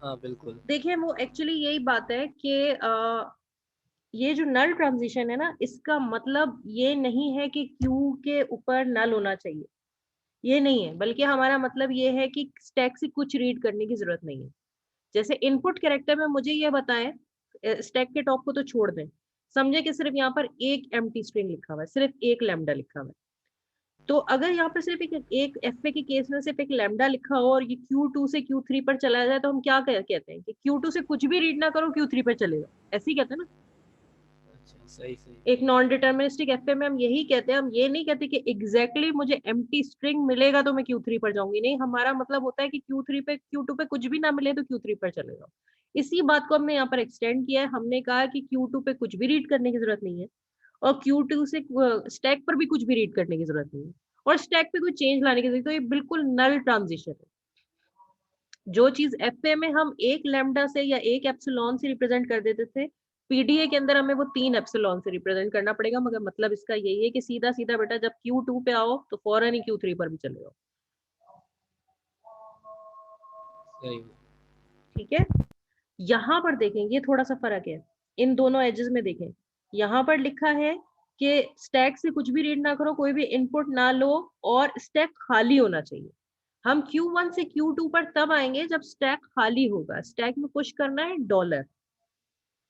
हाँ बिल्कुल। देखिए वो एक्चुअली यही बात है कि ये जो नल ट्रांजिशन है ना, इसका मतलब ये नहीं है कि Q के ऊपर नल होना चाहिए, ये नहीं है, बल्कि हमारा मतलब ये है कि स्टैक से कुछ रीड करने की जरूरत नहीं है। जैसे इनपुट कैरेक्टर में मुझे ये बताएं, स्टैक के टॉप को तो छोड़ दें, समझे कि सिर्फ यहाँ पर एक एम्प्टी स्ट्रिंग लिखा हुआ है, सिर्फ एक लैम्डा लिखा हुआ है। तो अगर यहाँ पर सिर्फ एक एफ के केस में सिर्फ एक लैम्डा लिखा हो और ये Q2 से Q3 पर चला जाए तो हम क्या कहते हैं कि Q2 से कुछ भी रीड ना करो, Q3 पर चलेगा, ऐसे ही कहते हैं ना। सही सही। एक नॉन डिटर्मिनिस्टिक एफए में हम यही कहते हैं, हम ये नहीं कहते कि एग्जैक्टली मुझे एम्प्टी स्ट्रिंग मिलेगा तो मैं Q3 पर जाऊंगी, नहीं, हमारा मतलब होता है कि Q3 पे Q2 पे कुछ भी ना मिले तो Q3 पर चले जाओ। इसी बात को हमने यहाँ पर एक्सटेंड किया है, हमने कहा कि Q2 पे कुछ भी रीड करने की जरूरत नहीं है और Q2 से स्टैक पर भी कुछ भी रीड करने की जरूरत नहीं है और स्टैक पे कोई चेंज लाने की जरूरत, तो ये बिल्कुल नल ट्रांजिशन है। जो चीज एफए में हम एक लैम्डा से या एक एप्सिलॉन से रिप्रेजेंट कर देते थे, पीडीए के अंदर हमें वो 3 एप्सिलॉन से रिप्रेजेंट करना पड़ेगा, मगर मतलब इसका यही है कि सीधा सीधा बेटा जब Q2 पे आओ तो फौरन ही Q3 पर भी चले जाओ। सही। ठीक है, यहाँ पर देखेंगे थोड़ा सा फर्क है इन दोनों एजेस में। देखें यहाँ पर लिखा है कि स्टैक से कुछ भी रीड ना करो, कोई भी इनपुट ना लो और स्टैक खाली होना चाहिए। हम Q1 से Q2 पर तब आएंगे जब स्टैक खाली होगा। स्टैक में पुश करना है डॉलर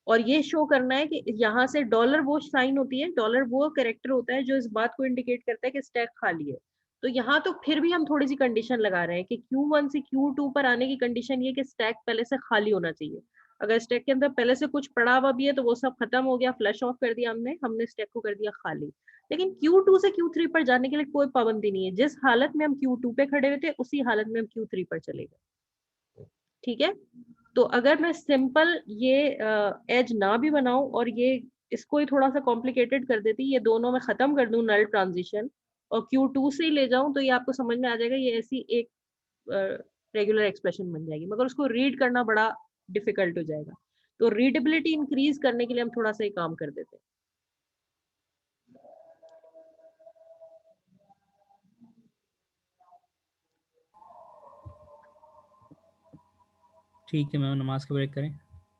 और ये शो करना है कि यहाँ से डॉलर वो साइन होती है, डॉलर वो कैरेक्टर होता है जो इस बात को इंडिकेट करता है कि स्टैक खाली है। तो यहाँ तो फिर भी हम थोड़ी सी कंडीशन लगा रहे हैं कि Q1 से Q2 पर आने की कंडीशन ये कि स्टैक पहले से खाली होना चाहिए। अगर स्टैक के अंदर पहले से कुछ पड़ा हुआ भी है तो वो सब खत्म हो गया, फ्लश ऑफ कर दिया हमने स्टैक को कर दिया खाली। लेकिन Q2 से Q3 पर जाने के लिए कोई पाबंदी नहीं है, जिस हालत में हम Q2 पे खड़े हुए थे उसी हालत में हम Q3 पर चले गए। ठीक है, तो अगर मैं सिंपल ये एज ना भी बनाऊं और ये इसको ही थोड़ा सा कॉम्प्लिकेटेड कर देती, ये दोनों में खत्म कर दूं नल ट्रांजिशन और Q2 से ही ले जाऊं, तो ये आपको समझ में आ जाएगा, ये ऐसी एक रेगुलर एक्सप्रेशन बन जाएगी, मगर उसको रीड करना बड़ा डिफिकल्ट हो जाएगा। तो रीडेबिलिटी इंक्रीज करने के लिए हम थोड़ा सा ही काम कर देते हैं। ठीक है मैम, नमाज का ब्रेक करें।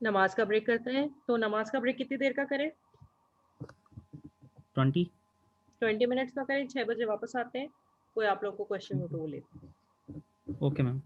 नमाज का ब्रेक करते हैं, तो नमाज का ब्रेक कितनी देर का करें? 20 मिनट्स का करें, 6 बजे वापस आते हैं। कोई आप लोग को क्वेश्चन हो तो वो लेते हैं। Okay ma'am.